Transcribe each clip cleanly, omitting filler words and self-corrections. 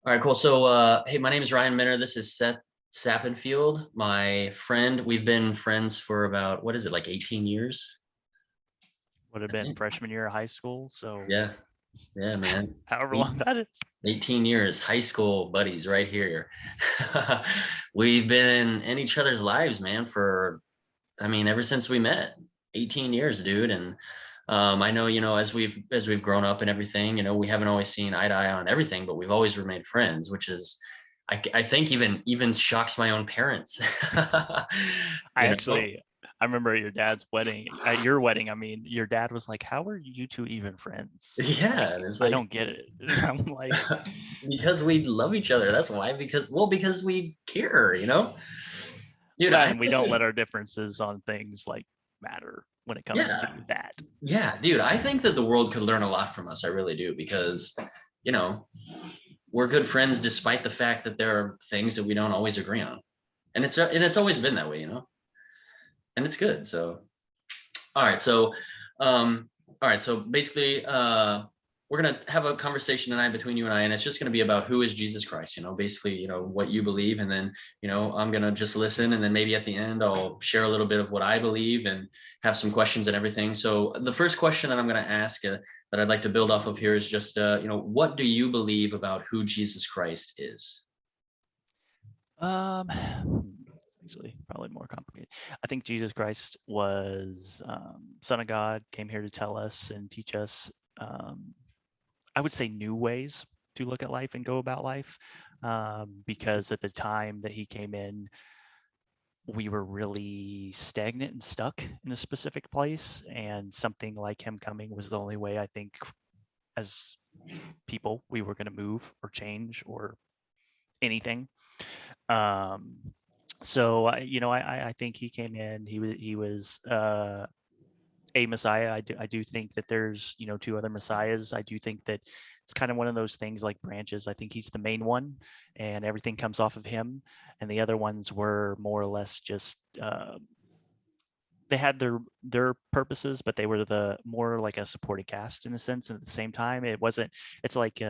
All right, cool. So, hey, my name is Ryan Minner. This is Seth Sappenfield, my friend. We've been friends for about, what is it, like 18 years, Would have I been think. freshman year of high school, so Yeah, yeah, man. however Eight- long that is. 18 years, high school buddies right here. We've been in each other's lives, man, for, I mean, ever since we met. 18 years, dude. And I know, as we've grown up and everything, we haven't always seen eye to eye on everything, but we've always remained friends, which is, I think, even shocks my own parents. I you know actually, I remember at your dad's wedding, at your wedding, I mean, your dad was like, "How are you two even friends? Like, yeah, and it's I like, don't get it." I'm like, because we love each other. That's why. Because we care. Dude, well, I and we don't listen. let our differences on things like matter when it comes Yeah, to that. yeah, dude, I think that the world could learn a lot from us. I really do, because you know we're good friends despite the fact that there are things that we don't always agree on, and it's always been that way. And it's good. So, all right, so basically, we're gonna have a conversation tonight between you and I, and it's just gonna be about who is Jesus Christ. Basically, what you believe, and then I'm gonna just listen, and then maybe at the end I'll share a little bit of what I believe and have some questions and everything. So the first question that I'm gonna ask, that I'd like to build off of here, is just what do you believe about who Jesus Christ is? Actually, probably more complicated. I think Jesus Christ was Son of God, came here to tell us and teach us. Um, I would say new ways to look at life and go about life, because at the time that he came in, we were really stagnant and stuck in a specific place, and something like him coming was the only way I think as people we were going to move or change or anything. Um, so I think he came in. He was a Messiah. I do think that there's two other Messiahs. I do think that it's kind of one of those things like branches. I think he's the main one, and everything comes off of him. And the other ones were more or less just they had their purposes, but they were the more like a supporting cast in a sense. And at the same time, it wasn't. It's like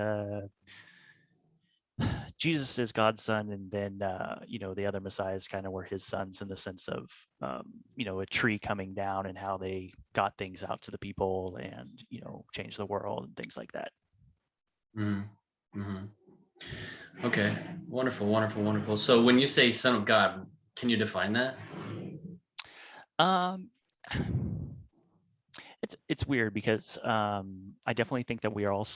Jesus is God's son, and then the other messiahs kind of were his sons in the sense of a tree coming down and how they got things out to the people and change the world and things like that. Mm-hmm. Okay, wonderful, wonderful, wonderful. So when you say Son of God, can you define that? Um, it's weird because I definitely think that we are all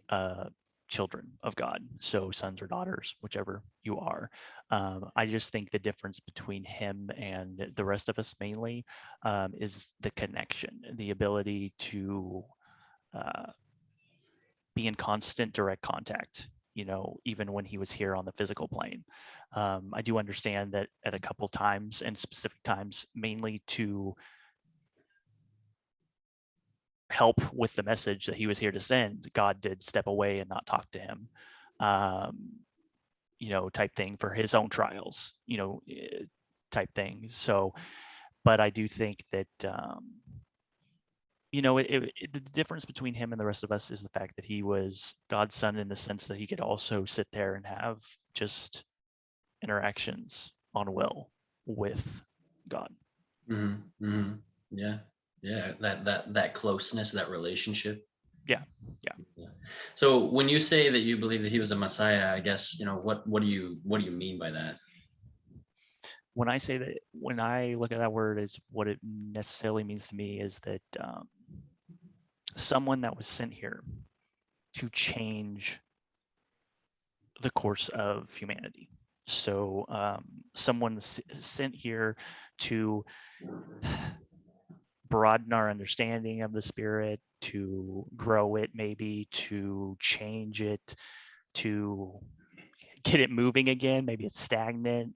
uh, children of God, so sons or daughters, whichever you are. I just think the difference between him and the rest of us mainly is the connection, the ability to uh, be in constant direct contact. Even when he was here on the physical plane, I do understand that at a couple times and specific times, mainly to help with the message that he was here to send, God did step away and not talk to him, um, type thing for his own trials, type thing. So, but I do think that, the difference between him and the rest of us is the fact that he was God's son in the sense that he could also sit there and have just interactions on will with God. Mm-hmm. Mm-hmm. Yeah, yeah, that closeness, that relationship. Yeah, yeah. Yeah. So when you say that you believe that he was a Messiah, I guess what do you mean by that? When I say that, when I look at that word, is what it necessarily means to me is that someone that was sent here to change the course of humanity. So someone sent here to broaden our understanding of the spirit, to grow it, maybe to change it, to get it moving again. Maybe it's stagnant.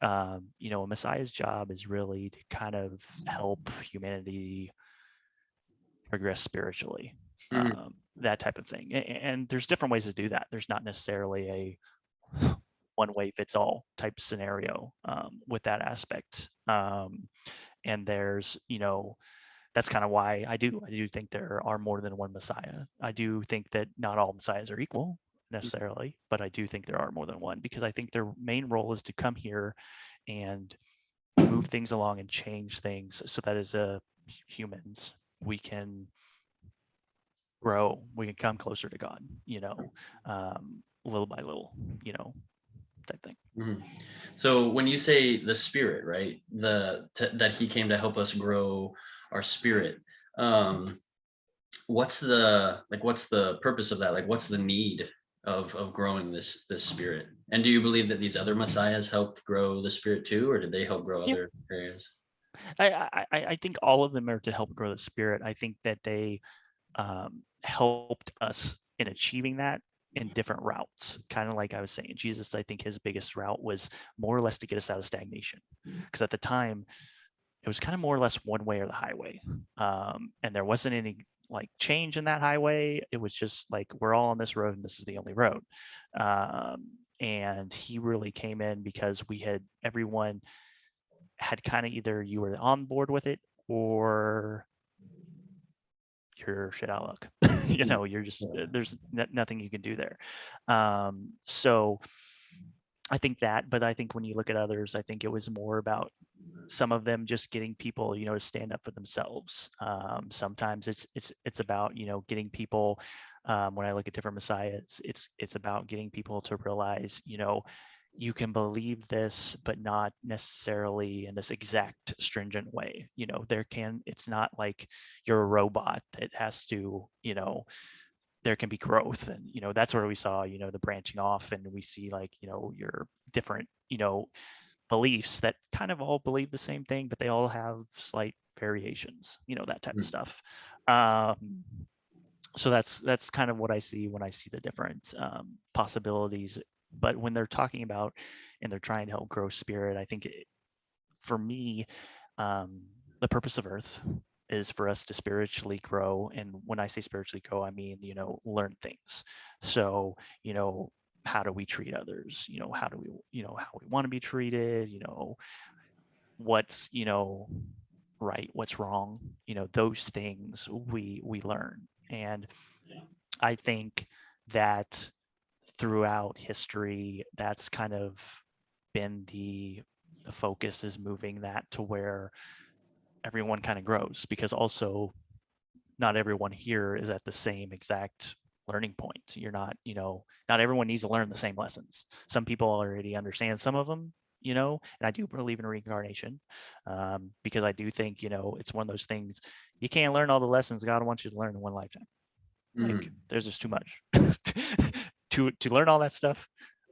A Messiah's job is really to kind of help humanity progress spiritually, Mm-hmm. that type of thing. And there's different ways to do that. There's not necessarily a one way fits all type scenario with that aspect. And there's, that's kind of why I do think there are more than one Messiah. I do think that not all Messiahs are equal. necessarily, but I do think there are more than one, because I think their main role is to come here and move things along and change things so that as humans we can grow, we can come closer to God, little by little, type thing. Mhm. So when you say the spirit, right, that he came to help us grow our spirit, um, what's the purpose of that? Like, what's the need of growing this spirit? And do you believe that these other messiahs helped grow the spirit too, or did they help grow Yeah, other areas? I think all of them are to help grow the spirit. I think that they helped us in achieving that in different routes. Kind of like I was saying, Jesus, I think his biggest route was more or less to get us out of stagnation, because at the time it was kind of more or less one way or the highway, and there wasn't any like change in that highway. It was just like, we're all on this road and this is the only road. And he really came in because everyone had kind of, either you were on board with it or you're shit out of luck. You're just, there's nothing you can do there. So I think that, but I think when you look at others, I think it was more about some of them just getting people, to stand up for themselves. Sometimes it's about, getting people. When I look at different messiahs, it's about getting people to realize, you can believe this, but not necessarily in this exact stringent way. It's not like you're a robot that has to, there can be growth. And that's where we saw, the branching off, and we see, like, your different, beliefs that kind of all believe the same thing, but they all have slight variations, that type of Mm. stuff. So that's kind of what I see when I see the different possibilities. But when they're talking about and they're trying to help grow spirit, I think for me, the purpose of Earth is for us to spiritually grow. And when I say spiritually grow, I mean, learn things. So, how do we treat others? How do we, how we want to be treated? What's, right, what's wrong? Those things we learn. And I think that throughout history, that's kind of been the focus, is moving that to where everyone kind of grows, because also not everyone here is at the same exact learning point. You're not, not everyone needs to learn the same lessons. Some people already understand some of them, and I do believe in reincarnation, because I do think, it's one of those things, you can't learn all the lessons God wants you to learn in one lifetime. Like, Mm. there's just too much. To learn all that stuff,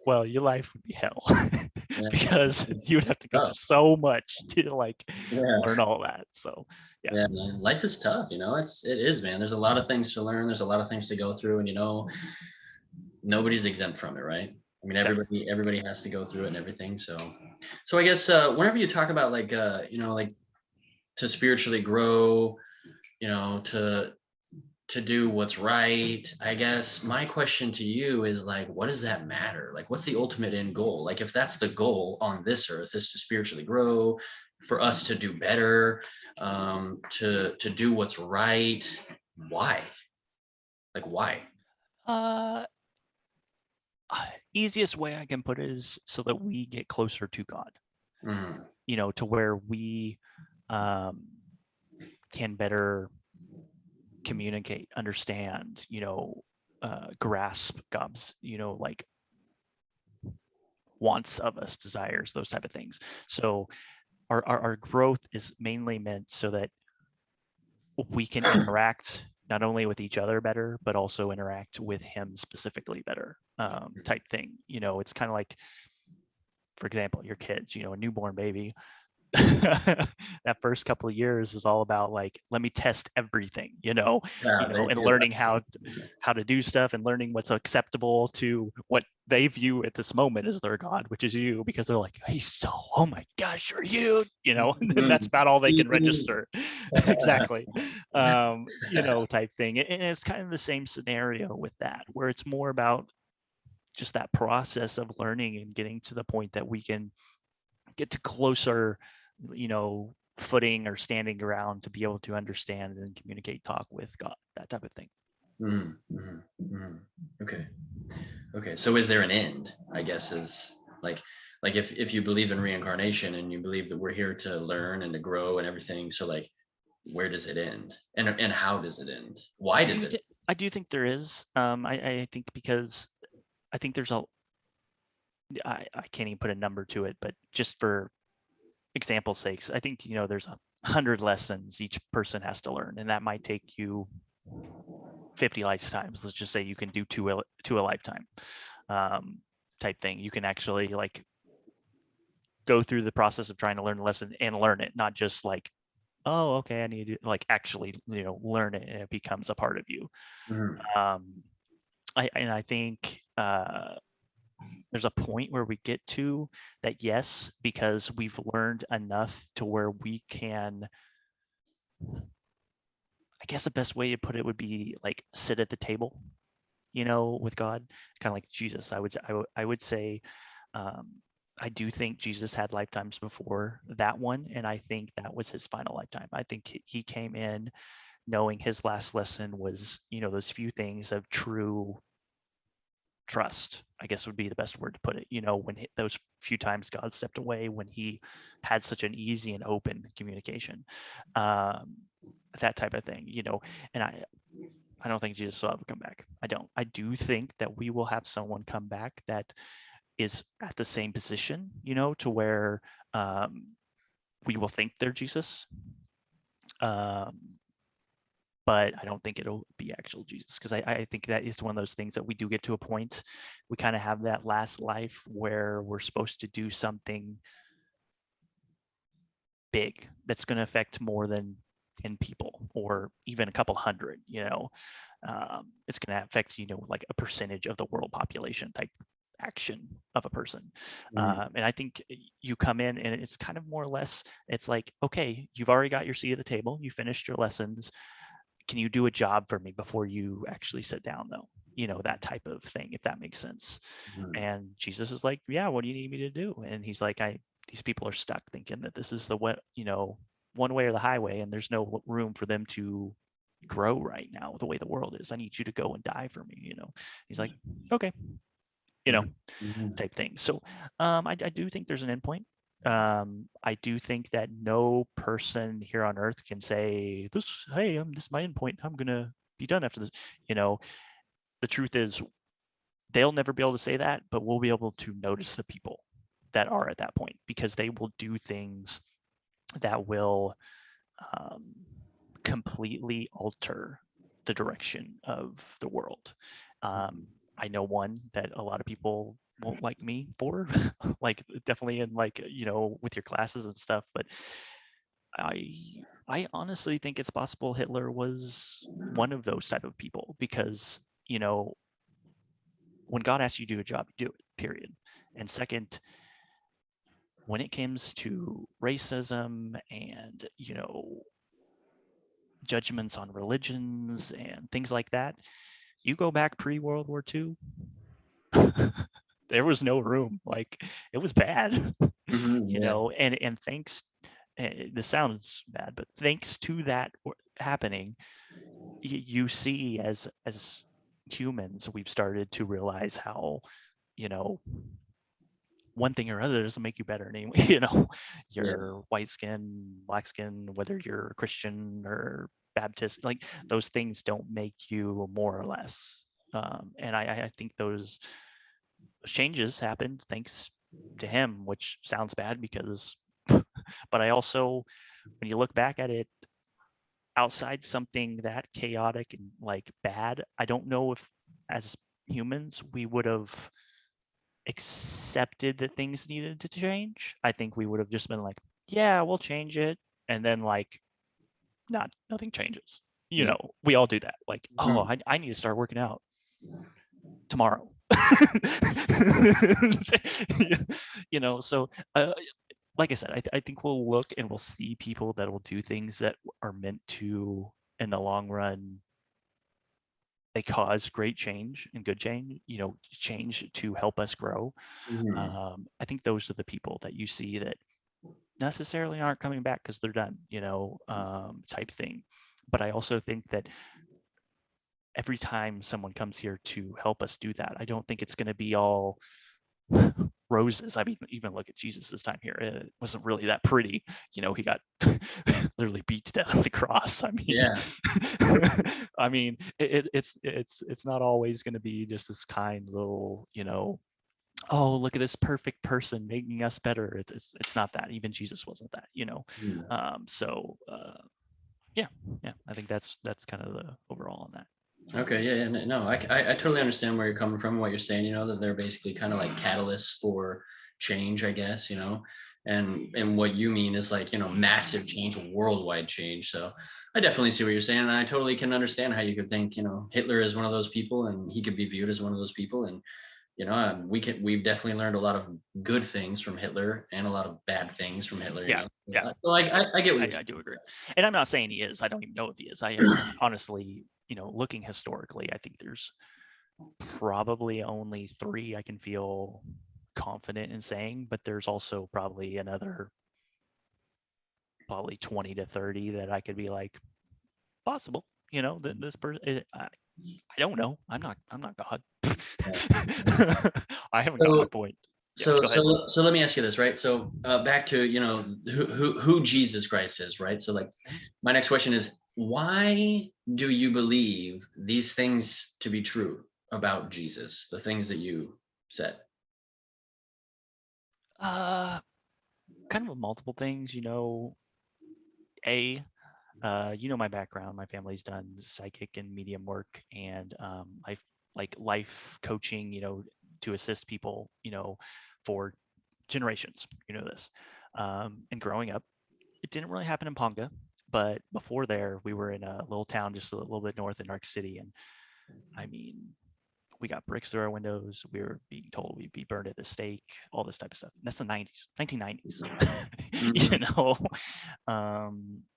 well, your life would be hell. Yeah. Because you would have to go Oh, through so much to, like, yeah. learn all that. So yeah. Yeah, man. Life is tough, it is, man. There's a lot of things to learn. There's a lot of things to go through, and nobody's exempt from it, right? I mean, Exactly. everybody has to go through it and everything. So I guess whenever you talk about, like, like, to spiritually grow, to do what's right, I guess my question to you is, like, what does that matter? Like, what's the ultimate end goal? Like, if that's the goal on this earth, is to spiritually grow, for us to do better, to do what's right, why? Like, why? Uh, Easiest way I can put it is so that we get closer to God, Mhm. to where we um, can better communicate, understand, grasp God's, like, wants of us, desires, those type of things. So our growth is mainly meant so that we can interact not only with each other better, but also interact with him specifically better, type thing. It's kind of like, for example, your kids, a newborn baby, that first couple of years is all about, like, let me test everything, Yeah, they and do that. learning how to do stuff, and learning what's acceptable to what they view at this moment as their God, which is you, because they're like, he's so, oh my gosh, you're you, and that's Mhm. about all they can register. Exactly. Type thing. And it's kind of the same scenario with that, where it's more about just that process of learning and getting to the point that we can get to closer, footing or standing ground to be able to understand and communicate, talk with God, that type of thing. Mhm, mhm, mhm. Okay. Okay, so is there an end? I guess is like if you believe in reincarnation and you believe that we're here to learn and to grow and everything, so like where does it end? And how does it end? Why I does do it? think I do think there is. I think because I think there's a I can't even put a number to it, but just for example's sakes, I think there's 100 lessons each person has to learn, and that might take you 50 lifetimes. Let's just say you can do two a lifetime, um, type thing. You can actually like go through the process of trying to learn the lesson and learn it, not just like, oh, okay, I need to like actually learn it and it becomes a part of you. Mhm. Um, I think there's a point where we get to that, yes, because we've learned enough to where we can, I guess the best way to put it would be like sit at the table, with God, kind of like Jesus. I would say, um, I do think Jesus had lifetimes before that one, and I think that was his final lifetime. I think he came in knowing his last lesson was, those few things of true trust, I guess would be the best word to put it. When those few times God stepped away, when he had such an easy and open communication, um, that type of thing. And I don't think Jesus will ever come back. I don't. I do think that we will have someone come back that is at the same position, to where um, we will think they're Jesus. Um, but I don't think it'll be actual Jesus, because I think that is one of those things that we do get to a point. We kind of have that last life where we're supposed to do something big that's going to affect more than 10 people or even a couple hundred. It's going to affect like a percentage of the world population type action of a person. Mhm. And I think you come in and it's kind of more or less, it's like, okay, you've already got your seat at the table, you finished your lessons, can you do a job for me before you actually sit down, though? That type of thing, if that makes sense. Mhm. And Jesus is like, yeah, what do you need me to do? And he's like, these people are stuck thinking that this is the what, one way or the highway, and there's no room for them to grow right now the way the world is. I need you to go and die for me. He's like, okay, you know, Mhm. Mhm. type thing. So I do think there's an endpoint. I do think that no person here on earth can say this, hey, this is my endpoint, I'm gonna be done after this. You know, the truth is they'll never be able to say that, but we'll be able to notice the people that are at that point, because they will do things that will um, completely alter the direction of the world. Um, I know one that a lot of people won't like me for, like definitely in like with your classes and stuff. But I honestly think it's possible Hitler was one of those type of people, because when God asks you to do a job, you do it. Period. And second, when it comes to racism and judgments on religions and things like that, you go back pre-World War II, there was no room. Like it was bad, Mhm. Yeah. and thanks, this sounds bad, but thanks to that happening, you see as humans, we've started to realize how, you know, one thing or other doesn't make you better anyway. Yeah. You're white skin, black skin, whether you're Christian or Baptist, like those things don't make you more or less. And I think those changes happened thanks to him, which sounds bad because, but I also, when you look back at it, outside something that chaotic and like bad, I don't know if as humans we would have accepted that things needed to change. I think we would have just been like, yeah, we'll change it. And then like nothing changes. Yeah. We all do that. Like, oh, Mhm. I need to start working out tomorrow. So like I said, I think we'll look and we'll see people that will do things that are meant to, in the long run, they cause great change and good change, change to help us grow. Mhm. I think those are the people that you see that necessarily aren't coming back because they're done, type thing. But I also think that every time someone comes here to help us do that, I don't think it's going to be all roses. I mean, even look at Jesus this time here. It wasn't really that pretty. He got literally beat to death on the cross. I mean, Yeah. I mean, it's not always going to be just this kind little, oh, look at this perfect person making us better. It's not that. Even Jesus wasn't that. Mm. So yeah, I think that's kind of the overall on that. Okay, yeah, yeah, no, I totally understand where you're coming from, what you're saying, that they're basically kind of like catalysts for change, I guess, and what you mean is like, massive change, worldwide change. So I definitely see what you're saying, and I totally can understand how you could think, Hitler is one of those people, and he could be viewed as one of those people, and we've definitely learned a lot of good things from Hitler and a lot of bad things from Hitler, Yeah, yeah, So I get what you're I do saying. agree, and I'm not saying he is. I don't even know if he is. I mean, honestly, looking historically, I think there's probably only 3 I can feel confident in saying, but there's also probably another probably 20 to 30 that I could be like possible. That this person. I don't know. I'm not God. I haven't got my So point. Yeah, So, go ahead. so let me ask you this, right? So, back to who Jesus Christ is, right? So, like, Mhm. my next question is, why do you believe these things to be true about Jesus? The things that you said. Uh, Kind of multiple things. A my background. My family's done psychic and medium work and life coaching. To assist people. For generations. This. And growing up, it didn't really happen in Ponga, but before there, we were in a little town just a little bit north in Arc City, and I mean, we got bricks through our windows. We were being told we'd be burned at the stake, all this type of stuff. And that's the 90s, 1990s. Hmm. you know,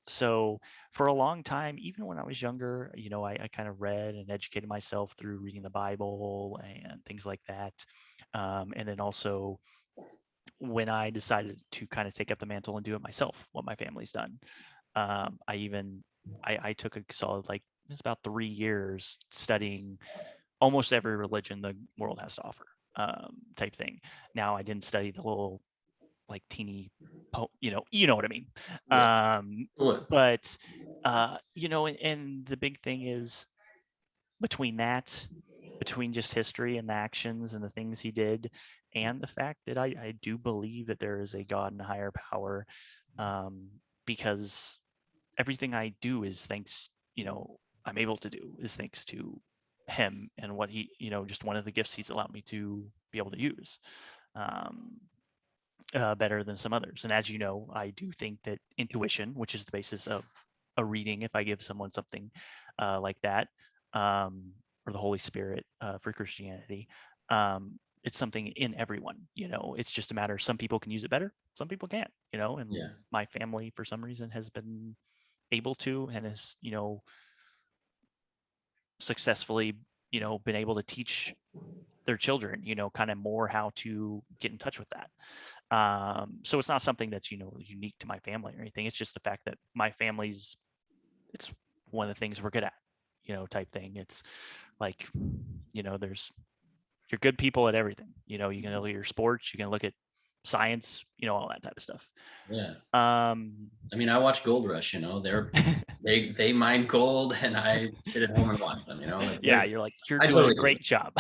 so for a long time, even when I was younger, I kind of read and educated myself through reading the Bible and things like that. And then also when I decided to kind of take up the mantle and do it myself, what my family's done, I took a solid like it's about 3 years studying almost every religion the world has to offer, type thing. Now I didn't study the little like teeny, you know what I mean. Yeah. Um, What? but and the big thing is between that, between just history and the actions and the things he did, and the fact that I do believe that there is a God and a higher power, um, because everything I do is thanks, I'm able to do is thanks to him and what he, just one of the gifts he's allowed me to be able to use. Um, Better than some others. And as you know, I do think that intuition, which is the basis of a reading, if I give someone something like that, um, or the Holy Spirit for Christianity, it's something in everyone. It's just a matter. Some people can use it better, some people can't. And Yeah. my family, for some reason, has been able to and has successfully been able to teach their children kind of more how to get in touch with that. So it's not something that's unique to my family or anything. It's just the fact that my family's it's one of the things we're good at, type thing. It's like there's you're good people at everything. You can look at your sports, you can look at science, all that type of stuff. Yeah. um I mean, I watch Gold Rush. They mine gold, and I sit at home and watch them. Like Yeah, you're like, you're I doing a totally get it. great job.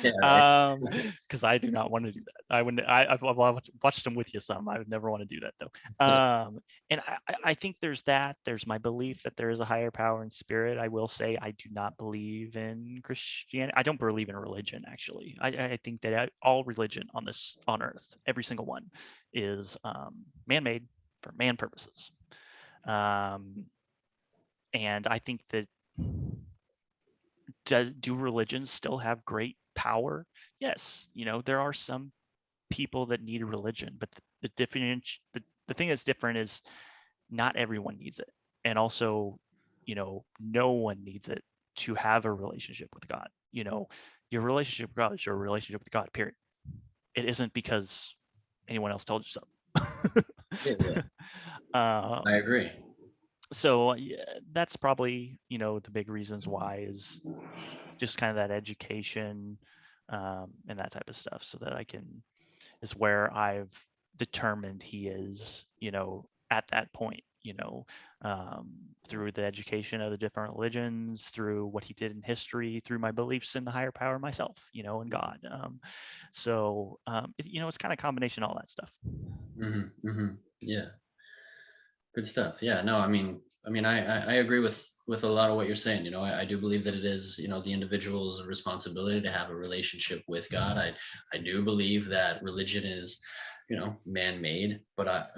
Yeah. Right. Because I do not want to do that. I wouldn't. I've watched them with you some. I would never want to do that though. Yeah. And I think there's that. There's my belief that there is a higher power and spirit. I will say I do not believe in Christianity. I don't believe in religion actually. I think that all religion on earth, every single one, is man-made for man purposes. Um, and I think that do religions still have great power? Yes, there are some people that need a religion, but the different the thing that's different is not everyone needs it, and also no one needs it to have a relationship with God. Your relationship with God is your relationship with God. Period. It isn't because anyone else told you so. Yeah. Yeah. I um, agree. So yeah, that's probably, the big reasons why is just kind of that education, and that type of stuff, so that is where I've determined he is, at that point, through the education of the different religions, through what he did in history, through my beliefs in the higher power myself, and God. It's kind of a combination of all that stuff. Yeah, good stuff. Yeah, no, I agree with a lot of what you're saying. I do believe that it is, the individual's responsibility to have a relationship with God. I do believe that religion is, man-made, but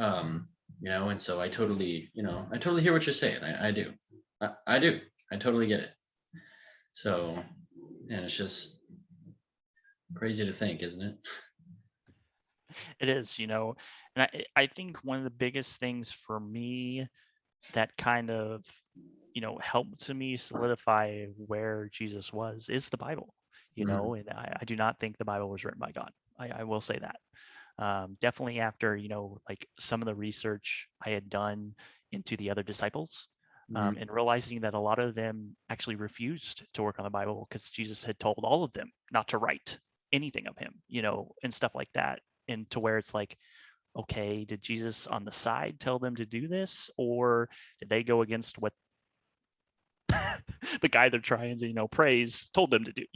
and so I totally hear what you're saying. I do. I do. I totally get it. So, and it's just crazy to think, isn't it? It is, and I think one of the biggest things for me that kind of, helped me solidify where Jesus was is the Bible, Mhm. and I do not think the Bible was written by God. I will say that. Definitely after, like some of the research I had done into the other disciples, Mhm. and realizing that a lot of them actually refused to work on the Bible because Jesus had told all of them not to write anything of him, and stuff like that. And to where it's like, okay, did Jesus on the side tell them to do this, or did they go against what the guy they're trying to, praise told them to do?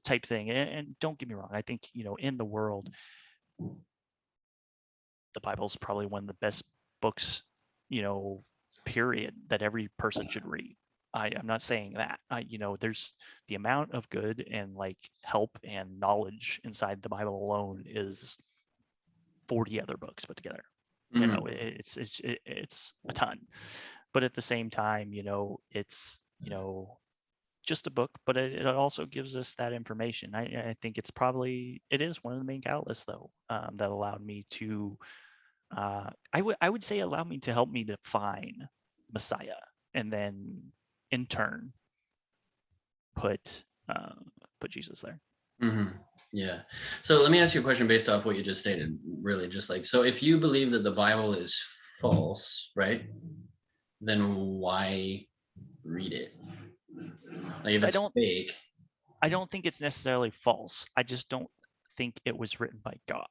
Type thing. And don't get me wrong, I think, in the world, the Bible's probably one of the best books, period, that every person should read. I'm not saying that. There's the amount of good and like help and knowledge inside the Bible alone is 40 other books put together. Mhm. It's a ton. But at the same time, it's, just a book, but it also gives us that information. I think it is one of the main catalysts though, that allowed me to, I would say allowed me to help me define Messiah, and then in turn put uh, put Jesus there. Hmm. Yeah. So let me ask you a question based off what you just stated. Really, just like, so if you believe that the Bible is false, right? Then why read it? Like, if So it's fake. I don't think it's necessarily false. I just don't think it was written by God.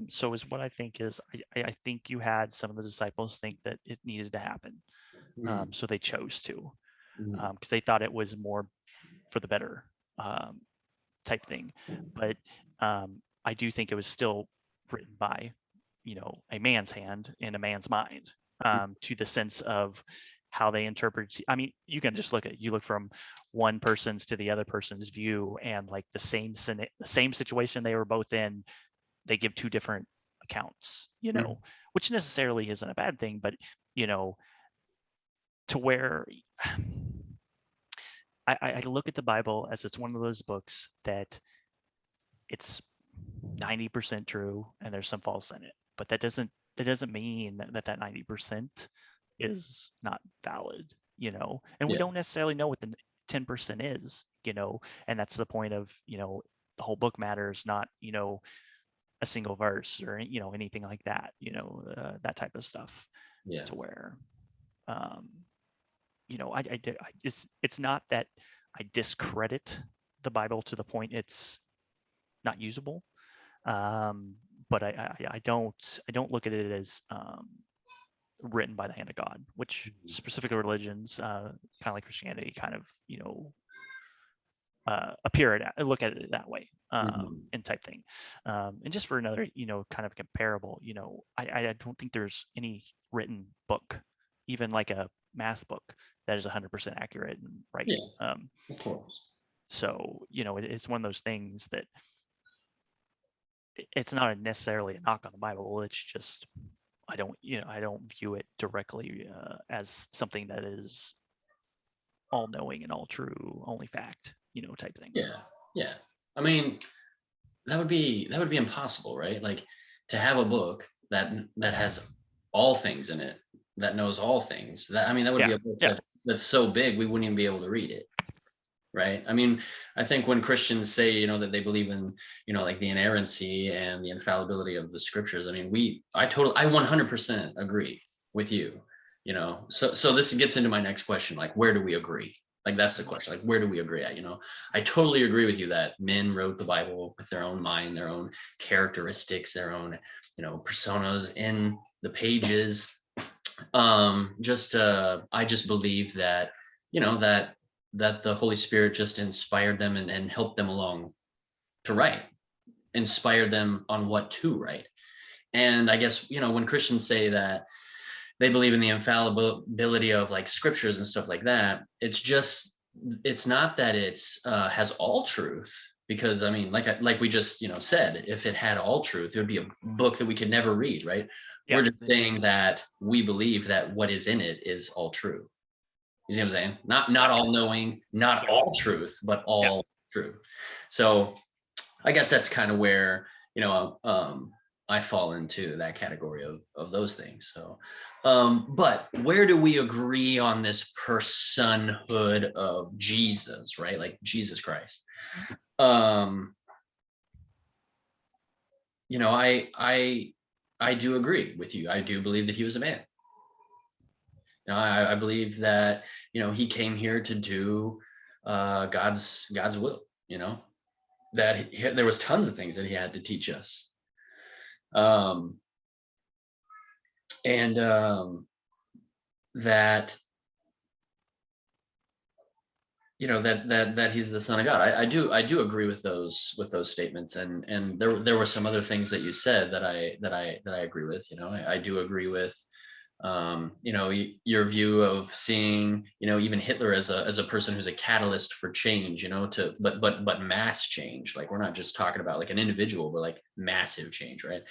So is what I think is, I think you had some of the disciples think that it needed to happen. Mhm. So they chose to, Mhm. because they thought it was more for the better, um, type thing. But I do think it was still written by, a man's hand in a man's mind, to the sense of how they interpret. I mean, you can just you look from one person's to the other person's view, and like the same situation they were both in, they give two different accounts, Mhm. which necessarily isn't a bad thing, but you know, to where I look at the Bible as it's one of those books that it's 90% true and there's some false in it, but that doesn't mean that 90% is not valid, and we Yeah. don't necessarily know what the 10% is, and that's the point of, the whole book matters, not, a single verse or, anything like that, that type of stuff, Yeah. to where, um, I just, it's not that I discredit the Bible to the point it's not usable, um, but I don't look at it as, written by the hand of God, which specific religions, kind of like Christianity, kind of, look at it that way, Mhm. and type thing. And just for another, kind of comparable, I don't think there's any written book, even like a math book, that is 100% accurate and right. Yeah. Of course. So it's one of those things that it's not necessarily a knock on the Bible. It's just I don't view it directly, as something that is all knowing and all true, only fact, type thing. Yeah. Yeah. I mean, that would be impossible, right? Like, to have a book that has all things in it, that knows all things. That would Yeah, be a book yeah, that's so big we wouldn't even be able to read it, right? I think when Christians say, that they believe in, like the inerrancy and the infallibility of the scriptures, I 100% agree with you. you know. So this gets into my next question, like where do we agree? Like that's the question, like where do we agree at, you know? I totally agree with you that men wrote the Bible with their own mind, their own characteristics, their own, you know, personas in the pages. Just I just believe that, you know, that the Holy Spirit just inspired them and helped them along to write, inspired them on what to write. And I guess, you know, when Christians say that they believe in the infallibility of like scriptures and stuff like that, it's just, it's not that it's has all truth, because I mean, like we just, you know, said, if it had all truth, it would be a book that we could never read, right? Yeah. We're just saying that we believe that what is in it is all true. You see what I'm saying? Not Yeah. all knowing, not Yeah. all truth, but Yeah. all true. So I guess that's kind of where, you know, I fall into that category of those things. So, but where do we agree on this personhood of Jesus, right? Like Jesus Christ. Um, you know, I do agree with you. I do believe that he was a man. You know, I believe that, you know, he came here to do God's will. You know, that there was tons of things that he had to teach us. Um, and that, you know, that he's the son of God. I do agree with those statements, and there were some other things that you said that I agree with. You know, I do agree with, you know, your view of seeing, you know, even Hitler as a person who's a catalyst for change, you know, to but mass change. Like we're not just talking about like an individual, but like massive change, right?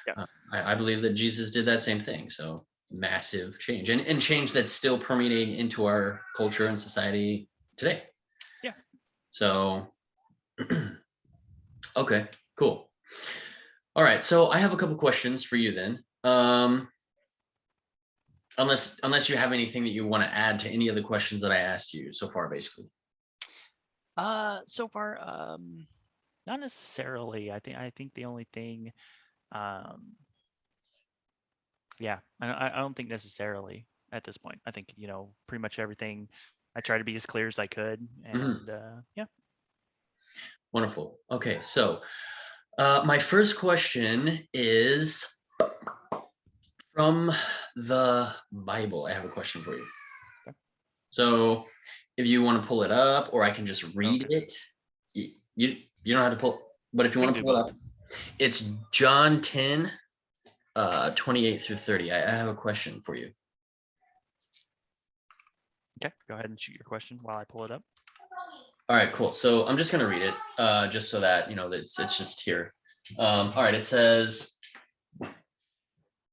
Yeah. I believe that Jesus did that same thing. So massive change, and change that's still permeating into our culture and society today. Yeah. So, okay, cool. All right. So I have a couple questions for you then. Unless you have anything that you want to add to any of the questions that I asked you so far, basically. So far, not necessarily. I think the only thing, um, yeah, I don't think necessarily at this point. I think, pretty much everything. I tried to be as clear as I could, Mhm. and yeah. Wonderful. Okay. So my first question is from the Bible. I have a question for you. Okay. So if you want to pull it up, or I can just read Okay. it, you don't have to pull, but if you We can want to do pull it both. up, it's John 10, 28 through 30. I have a question for you. Okay. Go ahead and shoot your question while I pull it up. All right, cool. So I'm just gonna read it, just so that you know that it's just here. All right, it says,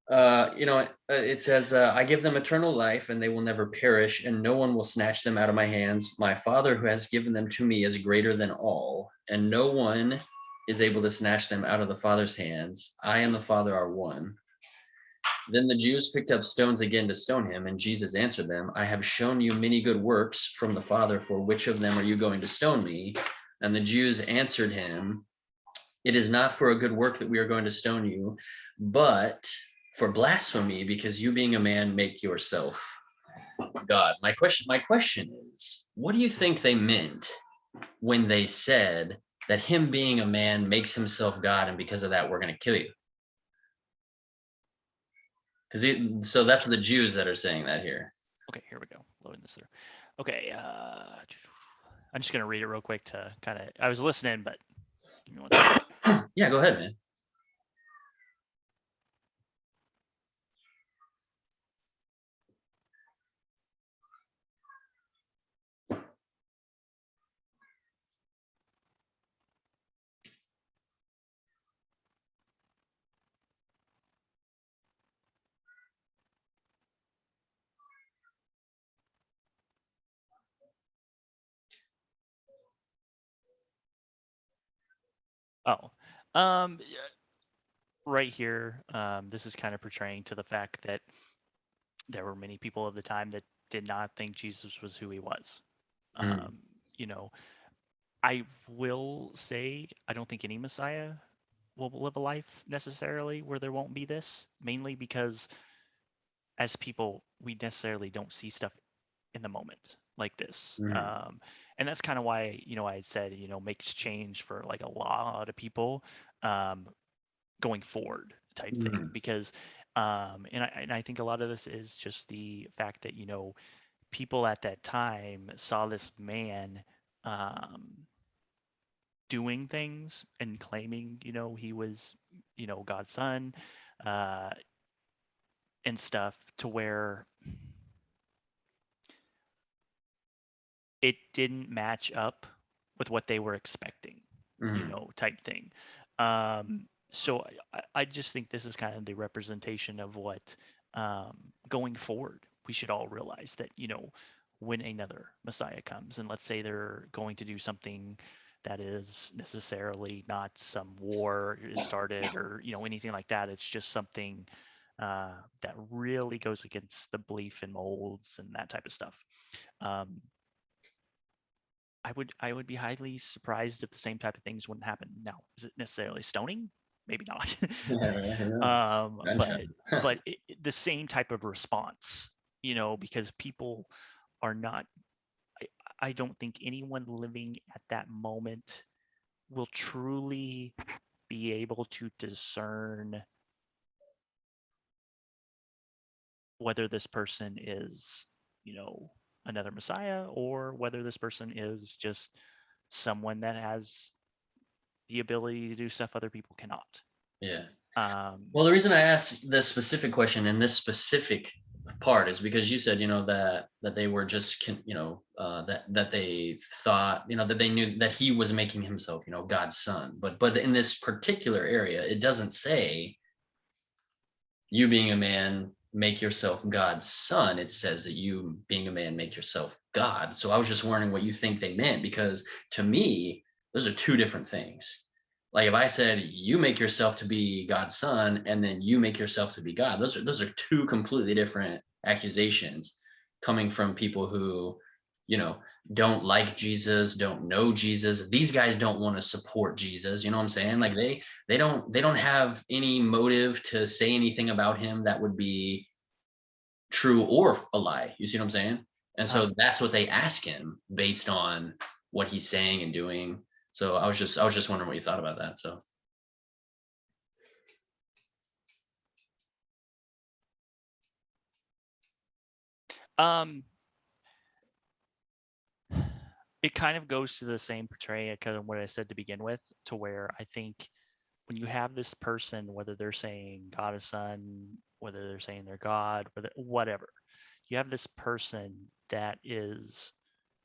it says, I give them eternal life, and they will never perish, and no one will snatch them out of my hands. My Father, who has given them to me, is greater than all, and no one is able to snatch them out of the Father's hands. I and the Father are one. Then the Jews picked up stones again to stone him, and Jesus answered them, I have shown you many good works from the Father. For which of them are you going to stone me? And the Jews answered him, it is not for a good work that we are going to stone you, but for blasphemy, because you being a man make yourself God. My question is, what do you think they meant when they said that him being a man makes himself God, and because of that, we're going to kill you? So that's the Jews that are saying that here. Okay, here we go. Loading this through. Okay. I'm just gonna read it real quick to kind of. I was listening, but give me one second. Yeah, go ahead, man. Oh, yeah, right here. This is kind of portraying to the fact that there were many people of the time that did not think Jesus was who he was. Mm, Um, you know, I will say I don't think any Messiah will live a life necessarily where there won't be this, mainly because as people we necessarily don't see stuff in the moment like this. Mhm. And that's kind of why, I said, makes change for like a lot of people um, going forward type thing, Mhm. because and I think a lot of this is just the fact that, people at that time saw this man um, doing things and claiming, he was, God's son, uh, and stuff, to where it didn't match up with what they were expecting, Mhm. type thing. So I just think this is kind of the representation of what, going forward, we should all realize that, when another Messiah comes, and let's say they're going to do something that is necessarily not some war is started, or, anything like that. It's just something that really goes against the belief in molds and that type of stuff. Um, I would be highly surprised if the same type of things wouldn't happen. Now, is it necessarily stoning? Maybe not. Yeah, right, who knows? Gunshot. But the same type of response, because people are not. I, I don't think anyone living at that moment will truly be able to discern whether this person is, another Messiah, or whether this person is just someone that has the ability to do stuff other people cannot. Yeah. Um, Well, the reason I asked this specific question in this specific part is because you said, that they were just, that they thought, that they knew that he was making himself, God's son. But in this particular area, it doesn't say you being a man make yourself God's son. It says that you being a man make yourself God. So I was just wondering what you think they meant, because to me, those are two different things. Like if I said you make yourself to be God's son and then you make yourself to be God, those are two completely different accusations coming from people who, you know, don't like Jesus, don't know Jesus. These guys don't want to support Jesus. You know what I'm saying? Like they don't have any motive to say anything about him that would be true or a lie. You see what I'm saying? And uh, so that's what they ask him based on what he's saying and doing. So I was just wondering what you thought about that. So um, it kind of goes to the same portrayal, kind of what I said to begin with, to where I think when you have this person, whether they're saying God is son, whether they're saying they're God, whatever, you have this person that is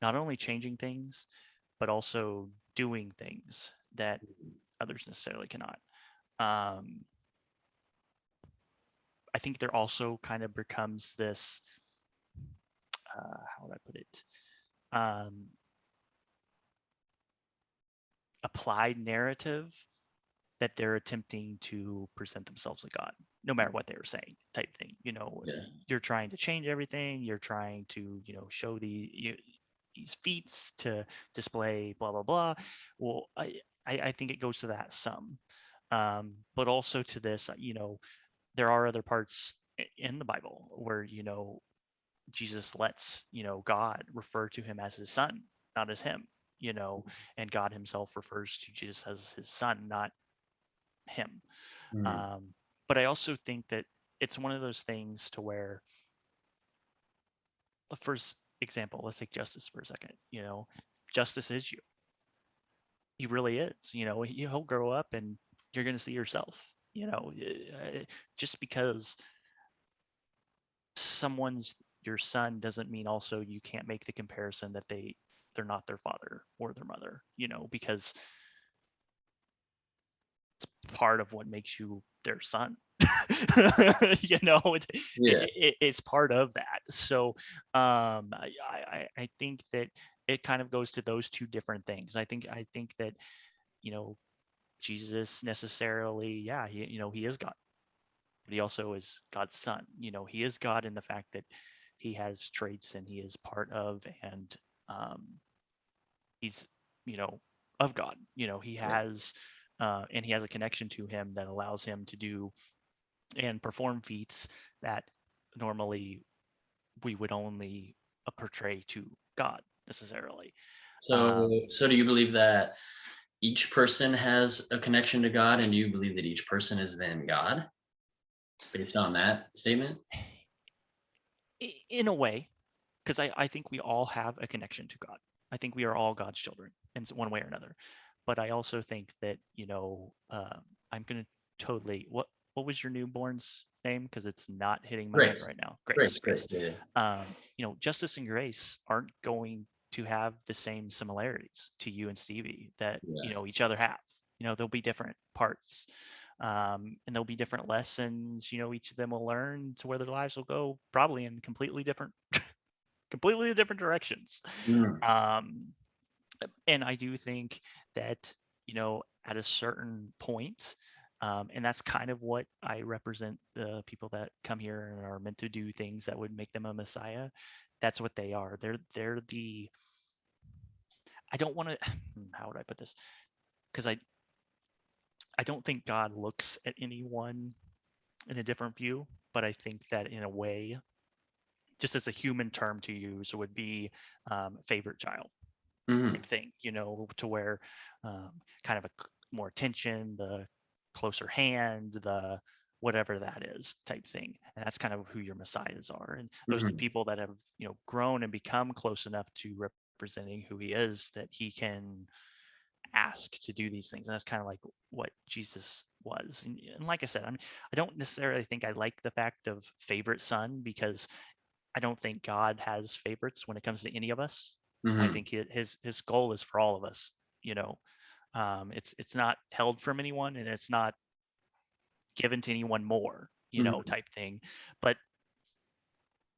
not only changing things, but also doing things that others necessarily cannot. Um, I think there also kind of becomes this, how would I put it? Um, applied narrative that they're attempting to present themselves as God, no matter what they were saying, type thing. yeah. You're trying to change everything. You're trying to, show these feats to display blah blah blah. Well, I think it goes to that some, but also to this. There are other parts in the Bible where, Jesus lets, God refer to him as his son, not as him. And God himself refers to Jesus as his son, not him. Mhm. Um, but I also think that it's one of those things to where, for example, let's take justice for a second. Justice is you. He really is. He'll grow up and you're going to see yourself. Just because someone's your son doesn't mean also you can't make the comparison that they're not their father or their mother. Because part of what makes you their son. Yeah. It's part of that. So I think that it kind of goes to those two different things. I think that, you know Jesus necessarily, yeah, he is God, but he also is God's son. He is God in the fact that he has traits and he is part of, and um, he's, you know of God. He Yeah. has, and he has a connection to him that allows him to do and perform feats that normally we would only portray to God necessarily. So do you believe that each person has a connection to God, and do you believe that each person is then God based on that statement? In a way, because I think we all have a connection to God. I think we are all God's children in one way or another. But I also think that, I'm gonna totally what was your newborn's name? Because it's not hitting my head Grace, right now. grace, Grace, grace. Grace. Yeah, Justice and Grace aren't going to have the same similarities to you and Stevie that yeah. each other have. There'll be different parts, and there'll be different lessons. Each of them will learn to where their lives will go probably in completely different directions. Mhm, Um, and I do think that, at a certain point, and that's kind of what I represent the people that come here and are meant to do things that would make them a Messiah. That's what they are. They're the I don't want to how would I put this? Because I don't think God looks at anyone in a different view, but I think that in a way, just as a human term to use, would be favorite child mhm, type thing, to where kind of more attention, the closer hand, the whatever that is type thing. And that's kind of who your messiahs are. And those are the mhm, people that have, grown and become close enough to representing who he is that he can ask to do these things. And that's kind of like what Jesus was. And like I said, I don't necessarily think I like the fact of favorite son, because I don't think God has favorites when it comes to any of us. I mhm, think his goal is for all of us. You know, it's not held from anyone, and it's not given to anyone more. mhm. Type thing. But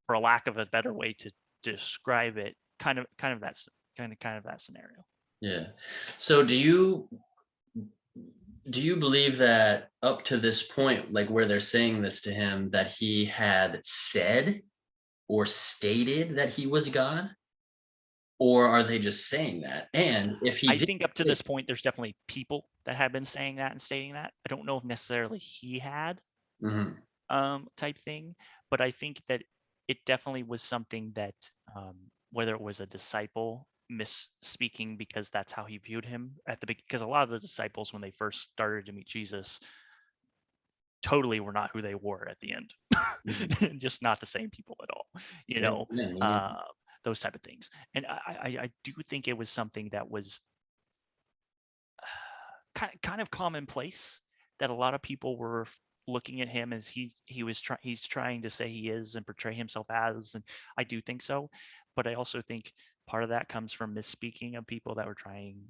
for a lack of a better way to describe it, kind of that's kind of that scenario. Yeah. So do you believe that up to this point, like where they're saying this to him, that he had said or stated that he was God? Or are they just saying that? And if he I did think up to say, this point, there's definitely people that have been saying that and stating that. I don't know if necessarily he had, mhm, type thing. But I think that it definitely was something that, whether it was a disciple misspeaking because that's how he viewed him at the because a lot of the disciples when they first started to meet Jesus totally were not who they were at the end. mhm. Just not the same people at all, you Yeah, know, yeah, me neither. uh, those type of things. And I do think it was something that was kind of commonplace, that a lot of people were looking at him as he's trying to say he is and portray himself as. And I do think so, but I also think part of that comes from misspeaking of people that were trying,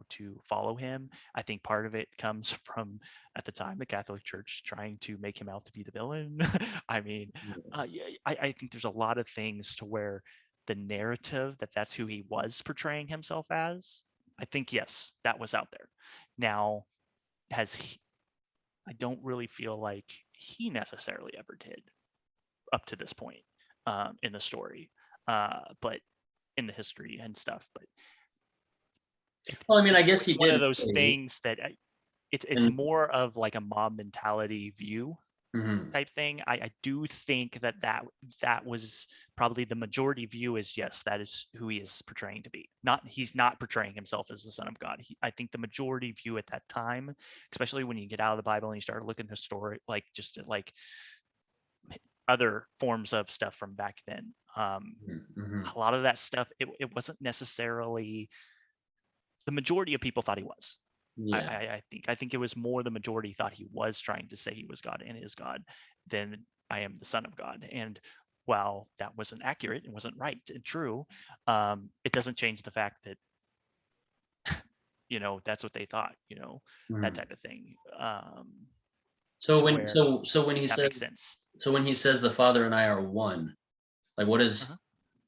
to follow him. I think part of it comes from, at the time, the Catholic Church trying to make him out to be the villain. I mean, Yeah. yeah, I think there's a lot of things to where the narrative that that's who he was portraying himself as, I think, yes, that was out there. Now, has he, I don't really feel like he necessarily ever did up to this point, in the story, but in the history and stuff. But Well, I mean, I guess it's he one did of those say, things that it's and more of like a mob mentality view mhm, type thing. I do think that was probably the majority view, is yes, that is who he is portraying to be. Not He's not portraying himself as the son of God. I think the majority view at that time, especially when you get out of the Bible and you start looking historic, like just at, like, other forms of stuff from back then. mhm, mhm. A lot of that stuff, it wasn't necessarily the majority of people thought he was. Yeah. I think it was more the majority thought he was trying to say he was God and is God than I am the son of God. And while that wasn't accurate and wasn't right and true, it doesn't change the fact that that's what they thought, that Mhm. type of thing. So To when where so so when he if that says makes sense. the Father and I are one, like what is Uh-huh.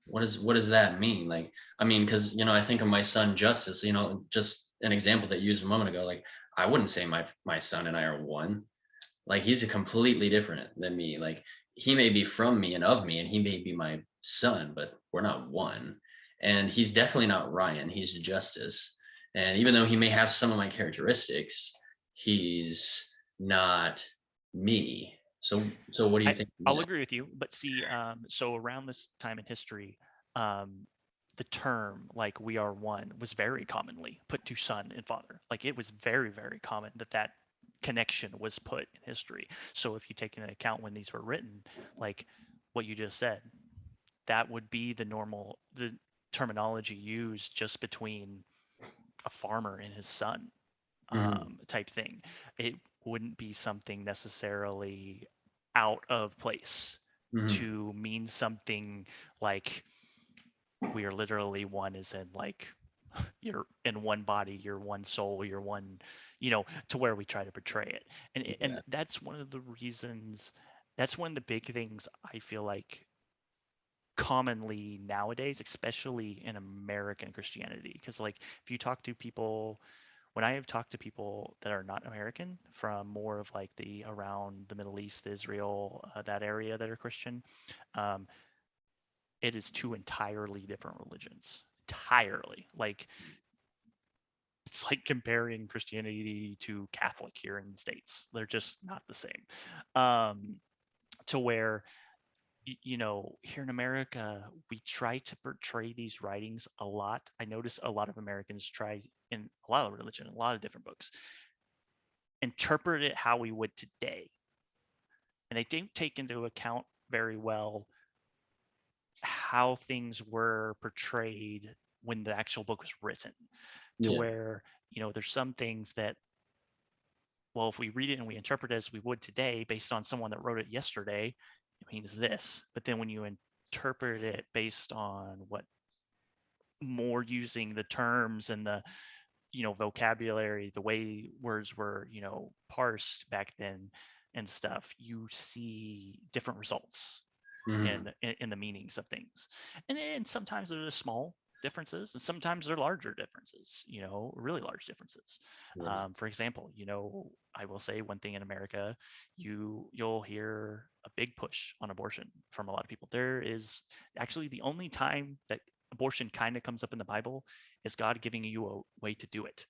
what does that mean? Like, I mean, because I think of my son Justice, just an example that you used a moment ago. Like, I wouldn't say my son and I are one. Like, he's a completely different than me. Like, he may be from me and of me, and he may be my son, but we're not one. And he's definitely not Ryan. He's Justice. And even though he may have some of my characteristics, he's not me. So what do you think? I'll agree with you, but see, so around this time in history, um, the term like "we are one" was very commonly put to son and father. Like it was very, very common that that connection was put in history. So if you take into account when these were written, like what you just said, that would be the terminology used just between a farmer and his son, Mhm, type thing. It wouldn't be something necessarily out of place mhm. to mean something like we are literally one, as in like you're in one body, you're one soul, you're one, to where we try to portray it. And Yeah. that's one of the reasons, that's one of the big things I feel like commonly nowadays, especially in American Christianity. Because like if you talk to people, when I have talked to people that are not American from more of like the around the Middle East, Israel, that area that are Christian, um, it is two entirely different religions. Entirely. Like it's like comparing Christianity to Catholic here in the States. They're just not the same. Um, to where here in America, we try to portray these writings a lot. I notice a lot of Americans try in a lot of religion, a lot of different books, interpret it how we would today. And they didn't take into account very well how things were portrayed when the actual book was written, to Yeah. where, there's some things that, well, if we read it and we interpret it as we would today based on someone that wrote it yesterday, it means this. But then when you interpret it based on what more using the terms and the vocabulary, the way words were parsed back then and stuff, you see different results Mhm. in the meanings of things. And sometimes there's small differences and sometimes they're larger differences, really large differences. Yeah. For example, I will say one thing: in America, you'll hear a big push on abortion from a lot of people. There is actually the only time that abortion kind of comes up in the Bible is God giving you a way to do it,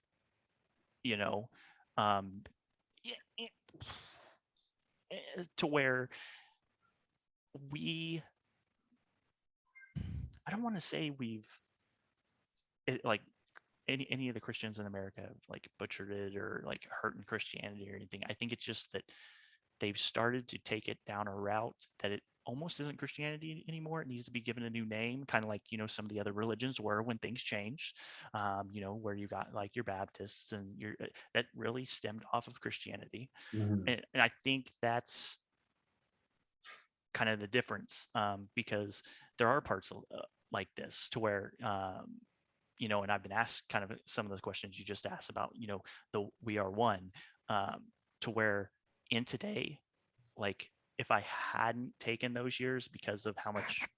you know um yeah, to where we, I don't want to say we've like any of the Christians in America have like butchered it or like hurting Christianity or anything. I think it's just that they've started to take it down a route that it almost isn't Christianity anymore. It needs to be given a new name, kind of like some of the other religions were when things changed. Where you got like your Baptists and your that really stemmed off of Christianity, Mhm. and I think that's kind of the difference, because there are parts of, like this to where, and I've been asked kind of some of those questions you just asked about, the "we are one," um, to where in today, like if I hadn't taken those years because of how much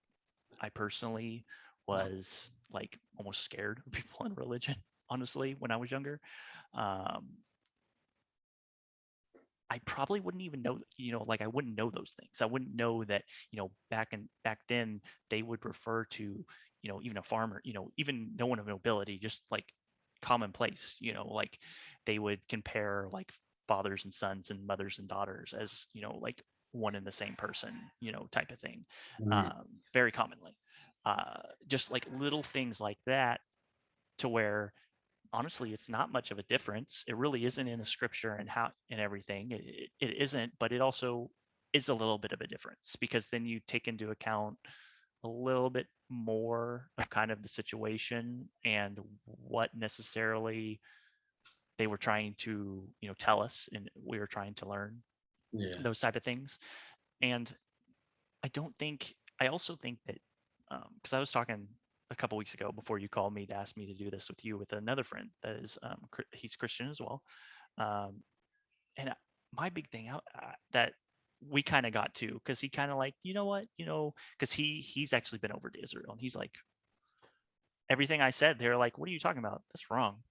I personally was like almost scared of people in religion, honestly, when I was younger, um, I probably wouldn't even know, like I wouldn't know those things. I wouldn't know that, back then they would refer to, even a farmer, even no one of nobility, just like commonplace, like they would compare like fathers and sons and mothers and daughters as, like one and the same person, type of thing. Mhm. Very commonly. Just like little things like that, to where honestly it's not much of a difference. It really isn't in the scripture and how and everything. It isn't, but it also is a little bit of a difference because then you take into account a little bit more of kind of the situation and what necessarily they were trying to tell us and we were trying to learn, Yeah. those type of things. And I also think that, because I was talking a couple weeks ago before you called me to ask me to do this with you with another friend that is, he's Christian as well. Um, and my big thing that we kind of got to, because he kind of like, you know what, because he's actually been over to Israel and he's like, everything I said, they're like, what are you talking about? That's wrong.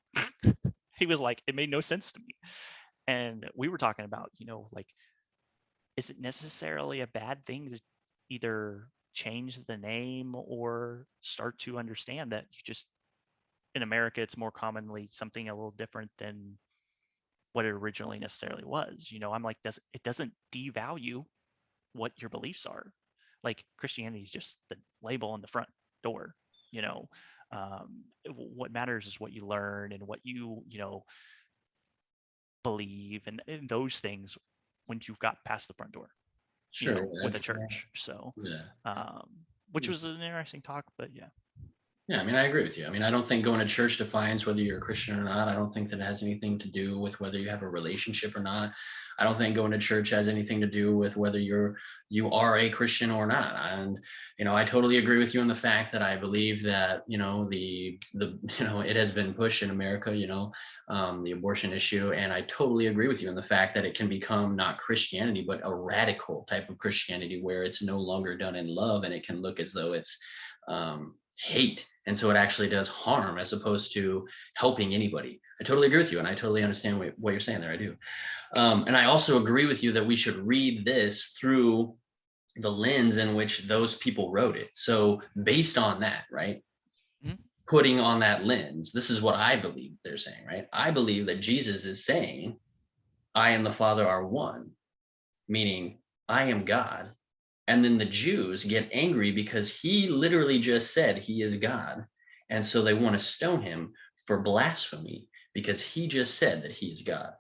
He was like, it made no sense to me. And we were talking about, like, is it necessarily a bad thing to either change the name or start to understand that you just, in America it's more commonly something a little different than what it originally necessarily was. I'm like, does it doesn't devalue what your beliefs are. Like Christianity is just the label on the front door, you know. What matters is what you learn and what you know believe, and those things once you've got past the front door, you Sure. know, with a church. So, Yeah. um, which was an interesting talk, but yeah. Yeah, I mean, I agree with you. I mean, I don't think going to church defines whether you're a Christian or not. I don't think that it has anything to do with whether you have a relationship or not. I don't think going to church has anything to do with whether you are a Christian or not. And I totally agree with you on the fact that I believe that the it has been pushed in America, the abortion issue, and I totally agree with you on the fact that it can become not Christianity but a radical type of Christianity where it's no longer done in love and it can look as though it's hate, and so it actually does harm as opposed to helping anybody. I totally agree with you, and I totally understand what you're saying there. I do. And I also agree with you that we should read this through the lens in which those people wrote it. So based on that, right, Mhm. putting on that lens, this is what I believe they're saying, right? I believe that Jesus is saying, I and the Father are one, meaning I am God. And then the Jews get angry because he literally just said he is God. And so they want to stone him for blasphemy because he just said that he is God.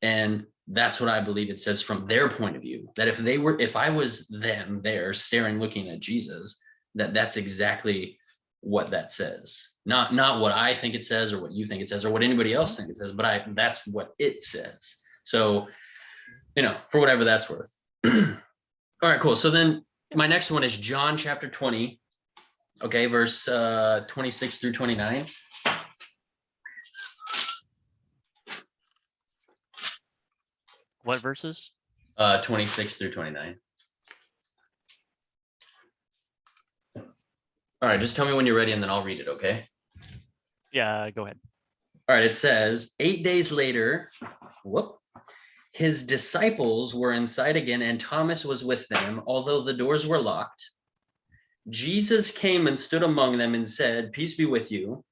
And that's what I believe it says from their point of view. That if I was them there staring, looking at Jesus, that's exactly what that says. Not what I think it says or what you think it says or what anybody else thinks it says, but that's what it says. So, for whatever that's worth. All right, cool. So then Yeah. my next one is John chapter 20, okay, verse 26 through 29. What verses? 26 through 29. All right, just tell me when you're ready and then I'll read it, okay? Yeah, go ahead. All right, it says, 8 days later, his disciples were inside again and Thomas was with them, although the doors were locked. Jesus came and stood among them and said, peace be with you.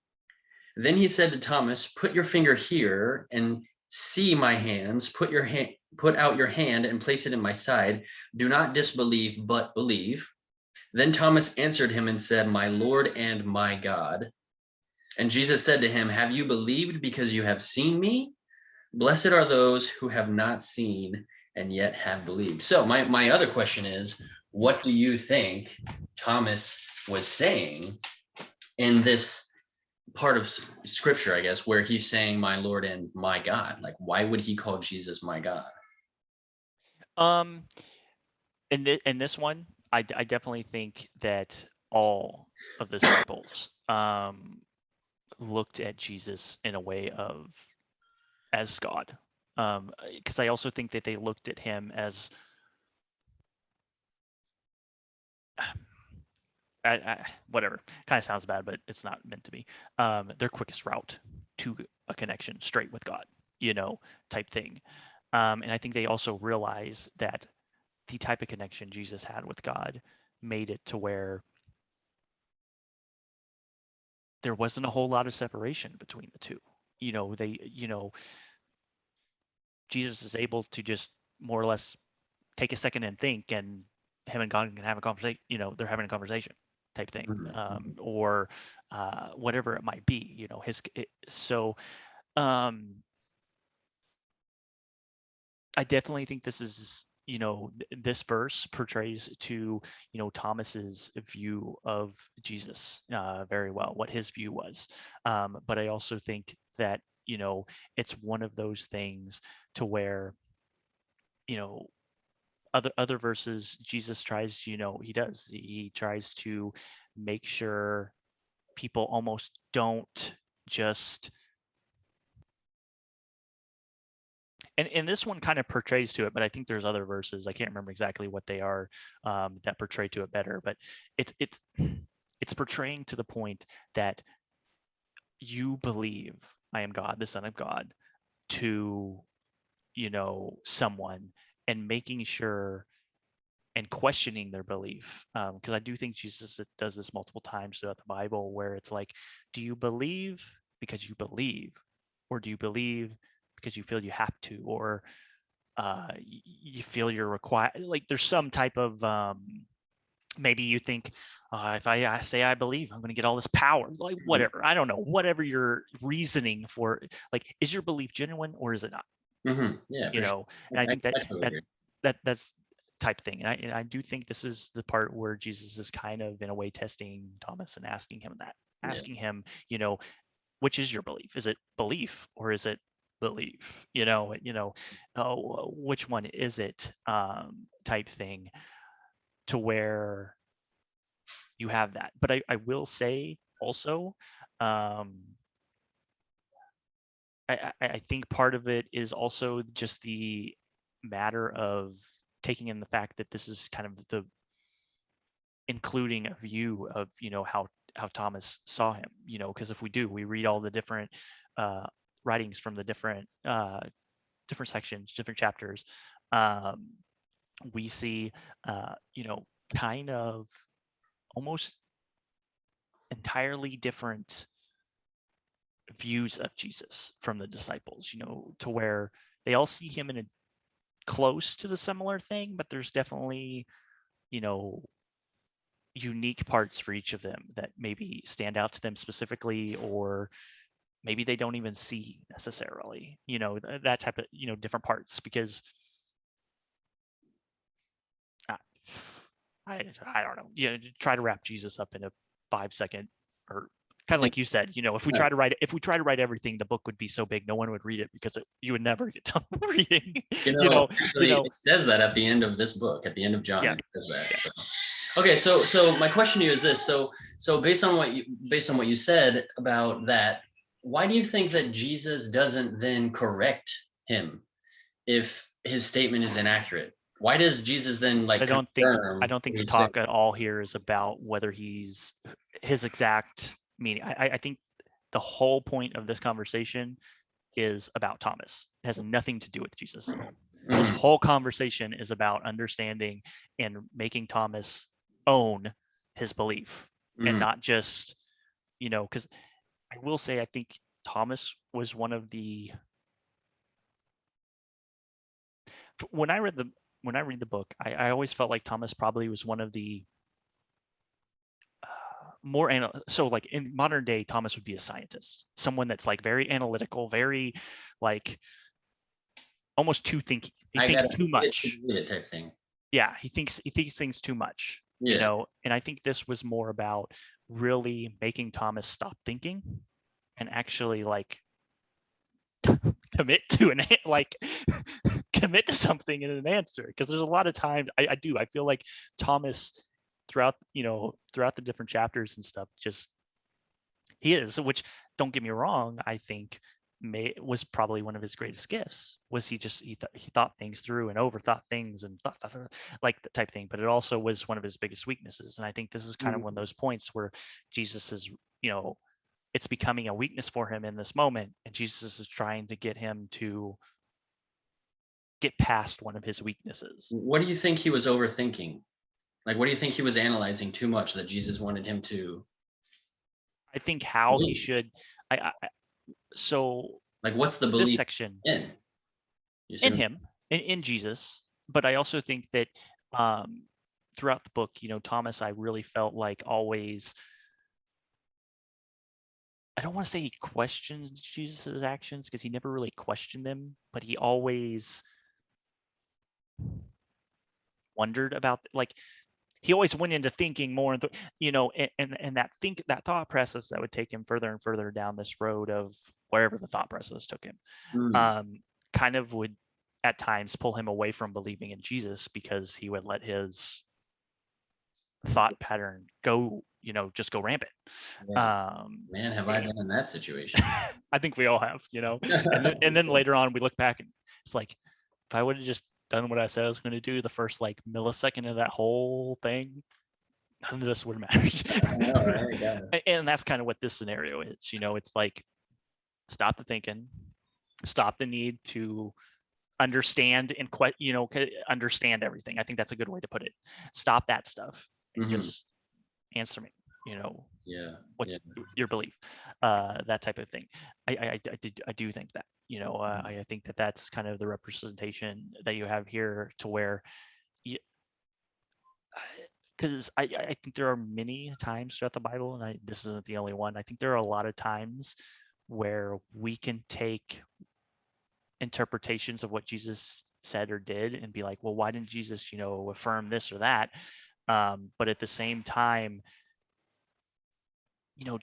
Then he said to Thomas, put your finger here and see my hands. Put out your hand and place it in my side. Do not disbelieve, but believe. Then Thomas answered him and said, my Lord and my God. And Jesus said to him, have you believed because you have seen me? Blessed are those who have not seen and yet have believed. So my other question is, what do you think Thomas was saying in this part of scripture, I guess, where he's saying my Lord and my God? Like, why would he call Jesus my God? Um, in this one, I definitely think that all of the disciples looked at Jesus in a way of as God. Because I also think that they looked at him as whatever. Kind of sounds bad, but it's not meant to be. Their quickest route to a connection straight with God, type thing. And I think they also realize that the type of connection Jesus had with God made it to where there wasn't a whole lot of separation between the two. Jesus is able to just more or less take a second and think, and him and God can have a conversation. They're having a conversation type thing, or whatever it might be. Um, I definitely think this is this verse portrays to Thomas's view of Jesus very well, what his view was. But I also think that it's one of those things to where you know other verses Jesus tries to, he tries to make sure people almost don't just, and this one kind of portrays to it, but I think there's other verses, I can't remember exactly what they are, that portray to it better, but it's portraying to the point that you believe I am God, the Son of God, to someone, and making sure and questioning their belief, because I do think Jesus does this multiple times throughout the Bible, where it's like, do you believe because you believe, or do you believe because you feel you have to, or you feel you're required, like there's some type of maybe you think, if I say I believe, I'm going to get all this power, like whatever. I don't know, whatever your reasoning for, like, is your belief genuine or is it not? Yeah, You for sure. know, and I think that I totally agree. that's type thing. And I do think this is the part where Jesus is kind of in a way testing Thomas and asking him that, Yeah. asking him, which is your belief? Is it belief or is it belief? Oh, which one is it? Type thing, to where you have that. But I will say also, um, I think part of it is also just the matter of taking in the fact that this is kind of the including a view of how Thomas saw him, because if we read all the different uh, writings from the different sections, different chapters, um, we see kind of almost entirely different views of Jesus from the disciples, to where they all see him in a close to the similar thing, but there's definitely, you know, unique parts for each of them that maybe stand out to them specifically, or maybe they don't even see necessarily, that type of, different parts, because uh, I don't know, try to wrap Jesus up in a 5 second, or kind of like you said, Yeah. if we try to write everything, the book would be so big no one would read it, because you would never get done reading. Actually, it says that at the end of this book, at the end of John, Yeah, it says that. yeah. So. Okay, so my question to you is this: so based on what you said about that, why do you think that Jesus doesn't then correct him if his statement is inaccurate? Why does Jesus then I don't think I confirm don't think what the he's saying? talk at all here is about whether he's his exact meaning. I think the whole point of this conversation is about Thomas. It has nothing to do with Jesus at all. This Mhm, whole conversation is about understanding and making Thomas own his belief, and mhm, not just, because I will say, I think Thomas was one of the, when I read the book, I always felt like Thomas probably was one of the more so like in modern day, Thomas would be a scientist, someone that's like very analytical, very like almost too thinky. He I thinks gotta too see it to much. read it type thing. Yeah, he thinks things too much, Yeah. and I think this was more about really making Thomas stop thinking and actually like commit to like commit to something in an answer, because there's a lot of times I feel like Thomas throughout the different chapters and stuff, just he is, which, don't get me wrong, I think was probably one of his greatest gifts, was he thought things through and overthought things and thought, like the type thing, but it also was one of his biggest weaknesses. And I think this is kind of one of Mhm. those points where Jesus is, it's becoming a weakness for him in this moment, and Jesus is trying to get him to get past one of his weaknesses. What do you think he was overthinking? Like, what do you think he was analyzing too much that Jesus wanted him to I think how he believe? should, I so Like, what's the this belief section in? You see in what him, in Jesus. But I also think that um, throughout the book, Thomas, I really felt like always, I don't want to say he questions Jesus's actions, because he never really questioned them, but he always wondered about, like, he always went into thinking more, and that thought process that would take him further and further down this road of wherever the thought process took him, Mm, um, kind of would at times pull him away from believing in Jesus, because he would let his thought pattern go, just go rampant. yeah. Um, Man, have I and been in that situation. I think we all have, and then later on we look back and it's like, if I would have just done what I said I was going to do the first like millisecond of that whole thing, none of this would have I know, mattered. right? Yeah. And that's kind of what this scenario is. It's like, stop the thinking, stop the need to understand and understand everything. I think that's a good way to put it. Stop that stuff and Mhm. just answer me. Yeah. what Yeah. your belief, that type of thing. I do think that, I think that that's kind of the representation that you have here, to where you, because I think there are many times throughout the Bible, and this isn't the only one. I think there are a lot of times where we can take interpretations of what Jesus said or did and be like, well, why didn't Jesus, affirm this or that? But at the same time,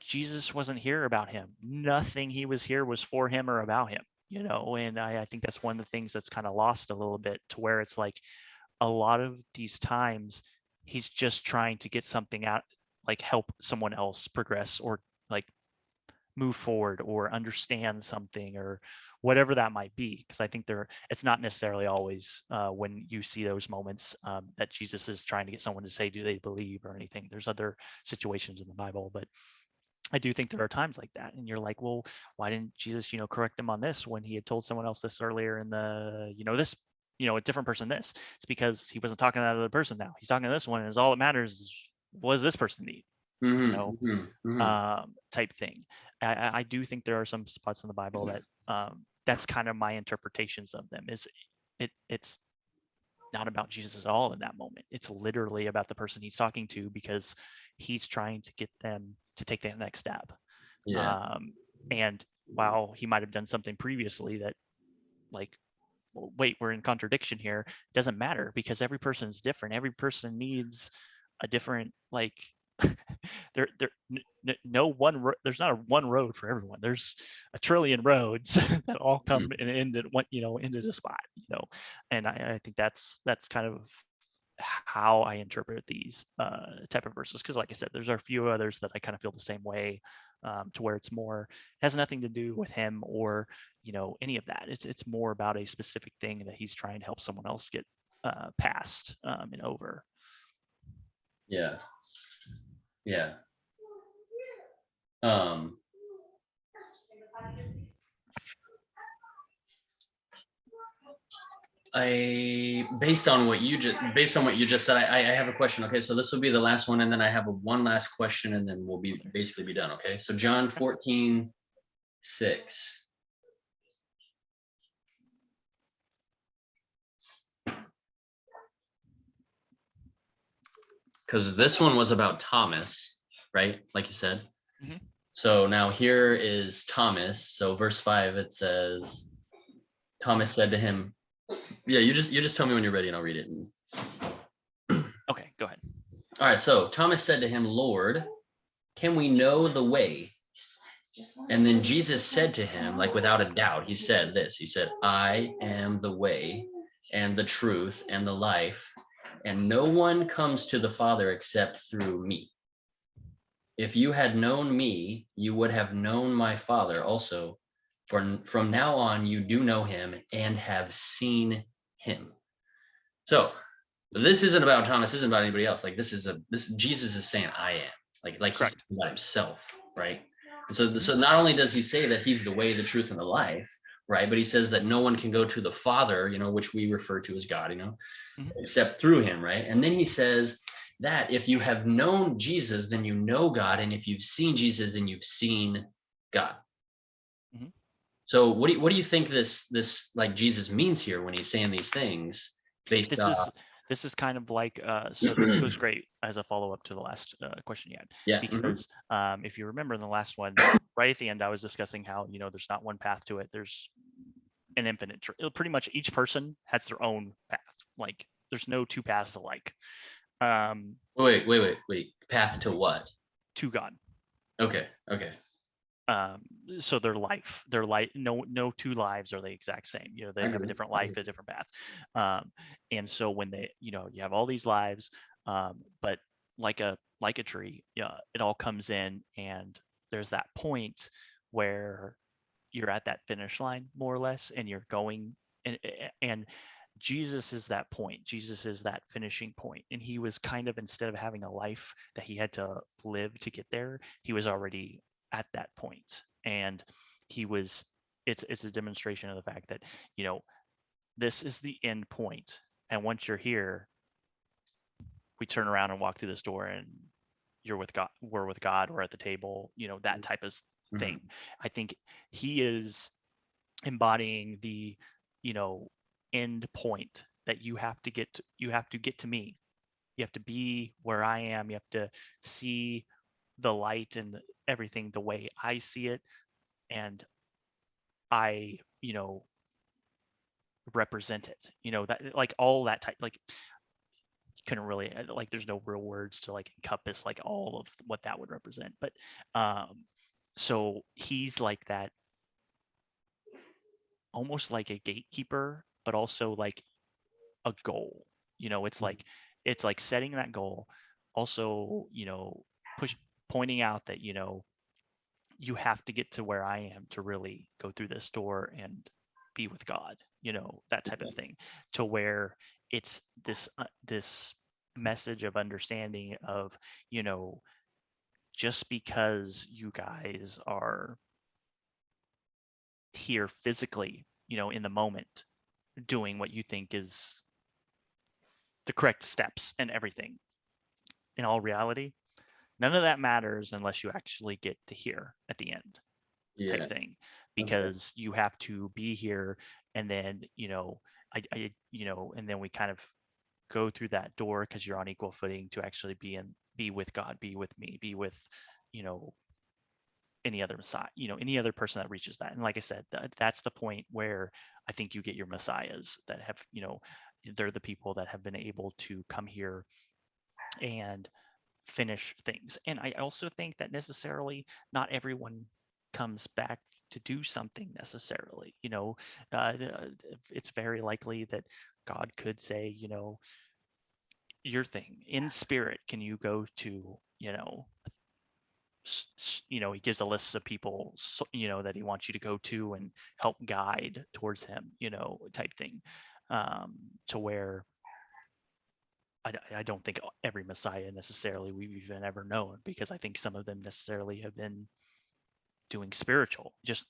Jesus wasn't here about him. Nothing he was here was for him or about him, and I think that's one of the things that's kind of lost a little bit, to where it's like a lot of these times he's just trying to get something out, like help someone else progress, or like move forward, or understand something, or whatever that might be. Because I think it's not necessarily always, when you see those moments, that Jesus is trying to get someone to say, do they believe, or anything. There's other situations in the Bible, but I do think there are times like that, and you're like, well, why didn't Jesus, correct him on this when he had told someone else this earlier in the, this, a different person this? It's because he wasn't talking to that other person now. He's talking to this one, and all that matters is, what does this person need? Type thing. I do think there are some spots in the Bible that, that's kind of my interpretations of them. Is it's not about Jesus at all in that moment. It's literally about the person he's talking to, because he's trying to get them to take that next step. Yeah. And while he might have done something previously that, like, well, wait, we're in contradiction here, doesn't matter, because every person's different. Every person needs a different, like, no one, there's not a one road for everyone. There's a trillion roads that all come and end at one, into the spot, and I think that's kind of how I interpret these type of verses. Because like I said, there's a few others that I kind of feel the same way, to where it's more, has nothing to do with him, or any of that. It's more about a specific thing that he's trying to help someone else get past, and over. Yeah. Yeah. Um, based on what you just said, I have a question. Okay, so this will be the last one, and then I have one last question, and then we'll basically be done. Okay, so John 14:6. Because this one was about Thomas, right? Like you said. Mm-hmm. So now here is Thomas. So verse 5, it says, Thomas said to him, yeah, you just tell me when you're ready and I'll read it. Okay, go ahead. All right, so Thomas said to him, Lord, can we know the way? And then Jesus said to him, like without a doubt, he said this. He said, I am the way and the truth and the life, and no one comes to the Father except through me. If you had known me, you would have known my Father also. For from now on, you do know him and have seen him. So this isn't about Thomas, this isn't about anybody else. Like this Jesus is saying, I am. Like he's Correct. about himself, right? And so not only does he say that he's the way, the truth, and the life, right? But he says that no one can go to the Father, which we refer to as God, except through him, right? And then he says that if you have known Jesus, then you know God, and if you've seen Jesus, then you've seen God. Mm-hmm. So what do you think this like Jesus means here when he's saying these things based This is this is kind of like, so this goes great as a follow-up to the last question you had, yeah. because if you remember in the last one, right at the end, I was discussing how, there's not one path to it. There's an infinite. Pretty much each person has their own path. Like there's no two paths alike. Wait. Path to what? To God. Okay. So their life, no two lives are the exact same. They have a different life, a different path. And so when they, you have all these lives, but like a tree, yeah, it all comes in, and there's that point where you're at that finish line, more or less, and you're going, and Jesus is that point. Jesus is that finishing point. And he was kind of, instead of having a life that he had to live to get there, he was already at that point. And he was, it's a demonstration of the fact that, this is the end point. And once you're here, we turn around and walk through this door, and you're with God, we're with God, we're at the table, that type of thing. Mhm. I think he is embodying the, end point that you have to get to me. You have to be where I am. You have to see the light and everything the way I see it. And I, represent it, that like all that type, like couldn't really like there's no real words to like encompass like all of what that would represent. But so he's like that, almost like a gatekeeper, but also like a goal. It's Mhm. like setting that goal, also, push pointing out that, you have to get to where I am to really go through this door and be with God, that type of thing, to where it's this message of understanding of, you know, just because you guys are here physically, in the moment, doing what you think is the correct steps and everything, in all reality, none of that matters unless you actually get to here at the end, type Yeah. thing, Okay. because you have to be here. And then, and then we kind of go through that door because you're on equal footing to actually be with God, be with me, be with, you know, any other Messiah, any other person that reaches that. And like I said, that's the point where I think you get your Messiahs that have, they're the people that have been able to come here and finish things. And I also think that necessarily not everyone comes back to do something necessarily. It's very likely that God could say, your thing in spirit. Can you go to, he gives a list of people, that he wants you to go to and help guide towards him, type thing, to where I don't think every Messiah necessarily we've even ever known, because I think some of them necessarily have been doing spiritual, just,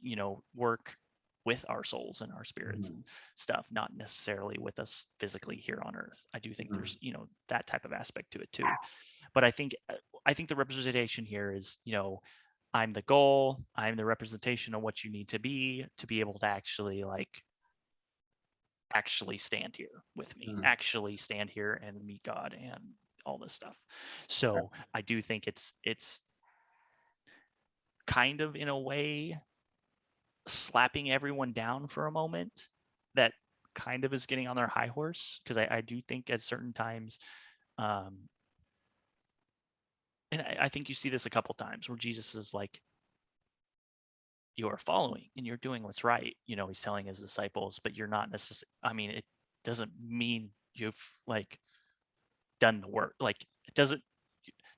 work with our souls and our spirits Mhm. and stuff, not necessarily with us physically here on earth. I do think Mhm. there's, that type of aspect to it too. But I think the representation here is, I'm the goal, I'm the representation of what you need to be able to actually actually stand here with me, Mhm. actually stand here and meet God and all this stuff. So I do think it's kind of in a way slapping everyone down for a moment that kind of is getting on their high horse, because I do think at certain times, um, and I think you see this a couple times where Jesus is like, you are following and you're doing what's right. He's telling his disciples, but you're not necessarily, I mean, it doesn't mean you've like done the work. Like it doesn't,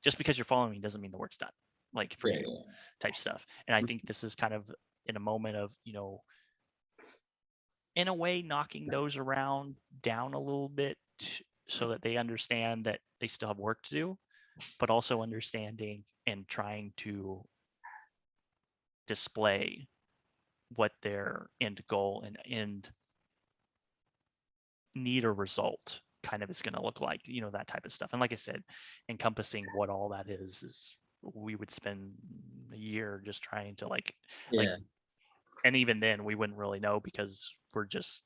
just because you're following me doesn't mean the work's done, like for Yeah. you, type stuff. And I think this is kind of in a moment of, in a way knocking those around down a little bit, so that they understand that they still have work to do, but also understanding and trying to display what their end goal and end need or result kind of is going to look like, that type of stuff. And like I said, encompassing what all that is we would spend a year just trying to like, Yeah. and even then we wouldn't really know, because we're just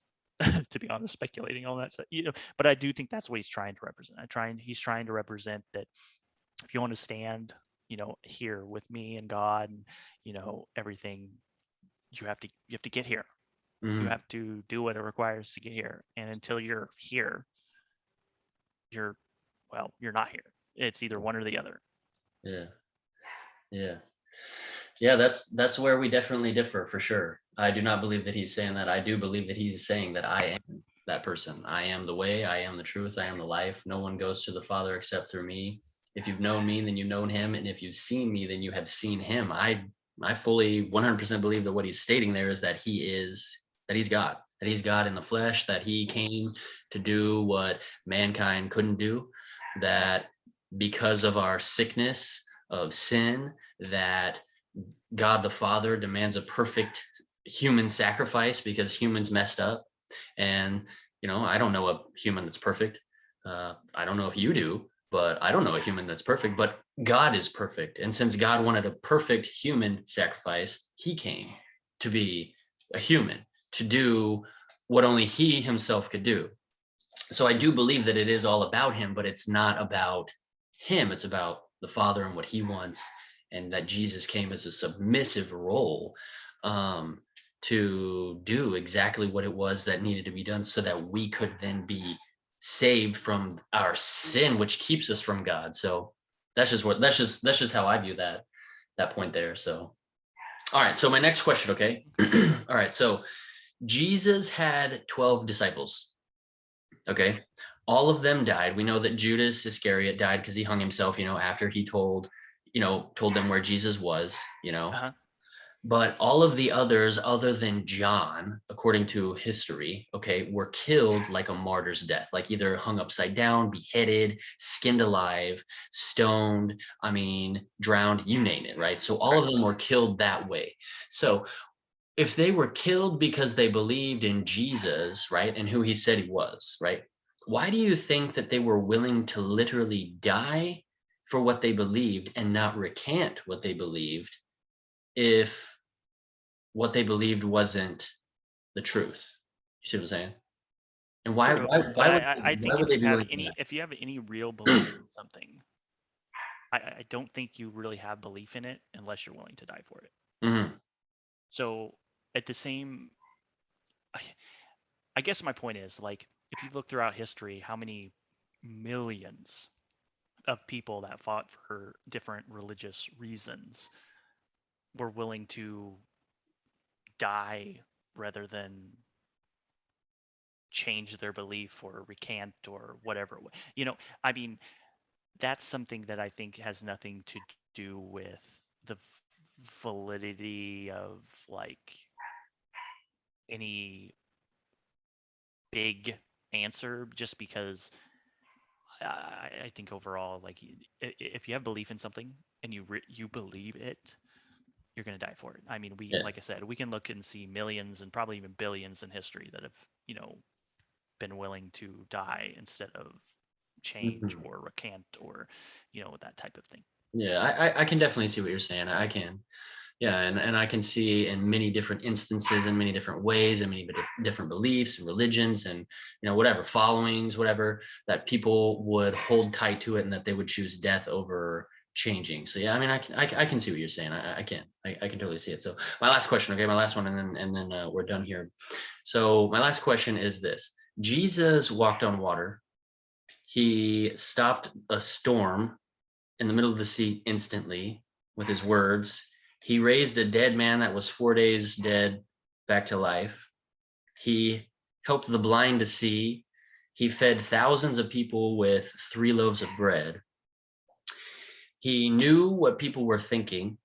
to be honest speculating on that stuff, but I do think that's what he's trying to represent. He's trying to represent that if you want to stand, here with me and God and, everything, you have to get here. You Mhm. have to do what it requires to get here. And until you're here, you're, well, you're not here. It's either one or the other. Yeah. Yeah. Yeah, that's where we definitely differ for sure. I do not believe that he's saying that. I do believe that he's saying that I am that person. I am the way, I am the truth, I am the life. No one goes to the Father except through me. If you've known me, then you've known him, and if you've seen me, then you have seen him. I fully 100% believe that what he's stating there is that he's God. That he's God in the flesh, that he came to do what mankind couldn't do, that because of our sickness of sin, that God the Father demands a perfect human sacrifice because humans messed up. And, I don't know a human that's perfect. I don't know if you do, but I don't know a human that's perfect. But God is perfect. And since God wanted a perfect human sacrifice, he came to be a human, to do what only he himself could do. So I do believe that it is all about him, but it's not about him. It's about the Father and what he wants, and that Jesus came as a submissive role, um, to do exactly what it was that needed to be done so that we could then be saved from our sin, which keeps us from God. So that's just how I view that point there. So all right. So my next question, okay. All right. So Jesus had 12 disciples. Okay. All of them died. We know that Judas Iscariot died because he hung himself, after he told them where Jesus was. Uh-huh. But all of the others, other than John, according to history, okay, were killed like a martyr's death, like either hung upside down, beheaded, skinned alive, stoned, drowned, you name it, right? So all Right. of them were killed that way. So if they were killed because they believed in Jesus, right, and who he said he was, right, why do you think that they were willing to literally die for what they believed and not recant what they believed if what they believed wasn't the truth? You see what I'm saying? And why True. why But why would I why think would they be willing to if you have any real belief in something, I don't think you really have belief in it unless you're willing to die for it. die? So at the same, I, I guess my point is, like, if you look throughout history, how many millions of people that fought for different religious reasons were willing to die rather than change their belief or recant or whatever. I mean, that's something that I think has nothing to do with the validity of like any big answer, just because I think overall, like, if you have belief in something and you believe it, you're going to die for it. I mean, Yeah. like I said, we can look and see millions and probably even billions in history that have, been willing to die instead of change Mhm. or recant or, that type of thing. Yeah, I can definitely see what you're saying. I can. Yeah, and I can see in many different instances, in many different ways, and many different beliefs and religions, and whatever followings, whatever, that people would hold tight to it, and that they would choose death over changing. So yeah, I can see what you're saying. I can totally see it. So my last question, okay, my last one, and then we're done here. So my last question is this: Jesus walked on water. He stopped a storm in the middle of the sea instantly with his words. He raised a dead man that was 4 days dead back to life. He helped the blind to see. He fed thousands of people with 3 loaves of bread. He knew what people were thinking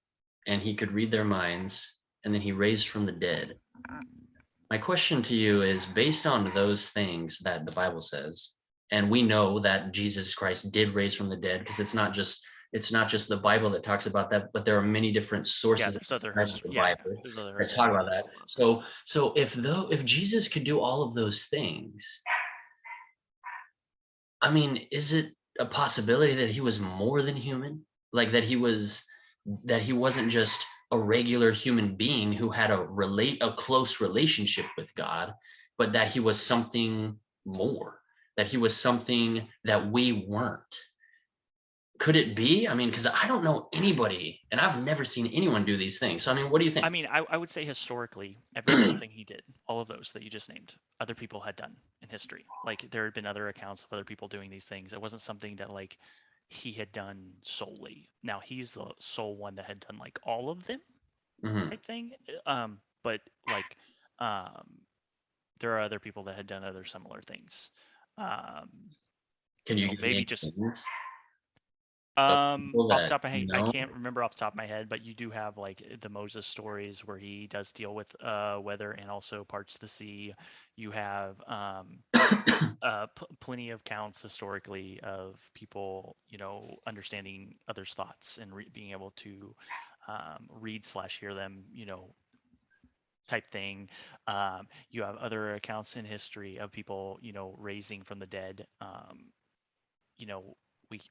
and he could read their minds. And then he raised from the dead. My question to you is, based on those things that the Bible says, and we know that Jesus Christ did raise from the dead, because it's not just the Bible that talks about that, but there are many different Yeah, sources there's other outside of history. the Yeah, Bible there's other that talk history about as that. well. So if Jesus could do all of those things, is it a possibility that he was more than human? Like that he wasn't just a regular human being who had a close relationship with God, but that he was something more, that he was something that we weren't. Could it be? Because I don't know anybody, and I've never seen anyone do these things. So what do you I think? mean, I would say historically, every single thing he did, all of those that you just named, other people had done in history. Like, there had been other accounts of other people doing these things. It wasn't something that like he had done solely. Now he's the sole one that had done like all of them Mhm. type thing. But like, um, there are other people that had done other similar things. Um, Can you give me maybe any just names of people off the that top of my head, you I know? can't remember off the top of my head, but you do have like the Moses stories where he does deal with weather and also parts the sea. You have plenty of counts historically of people, understanding others' thoughts and being able to read slash hear them, type thing. You have other accounts in history of people, raising from the dead. You know,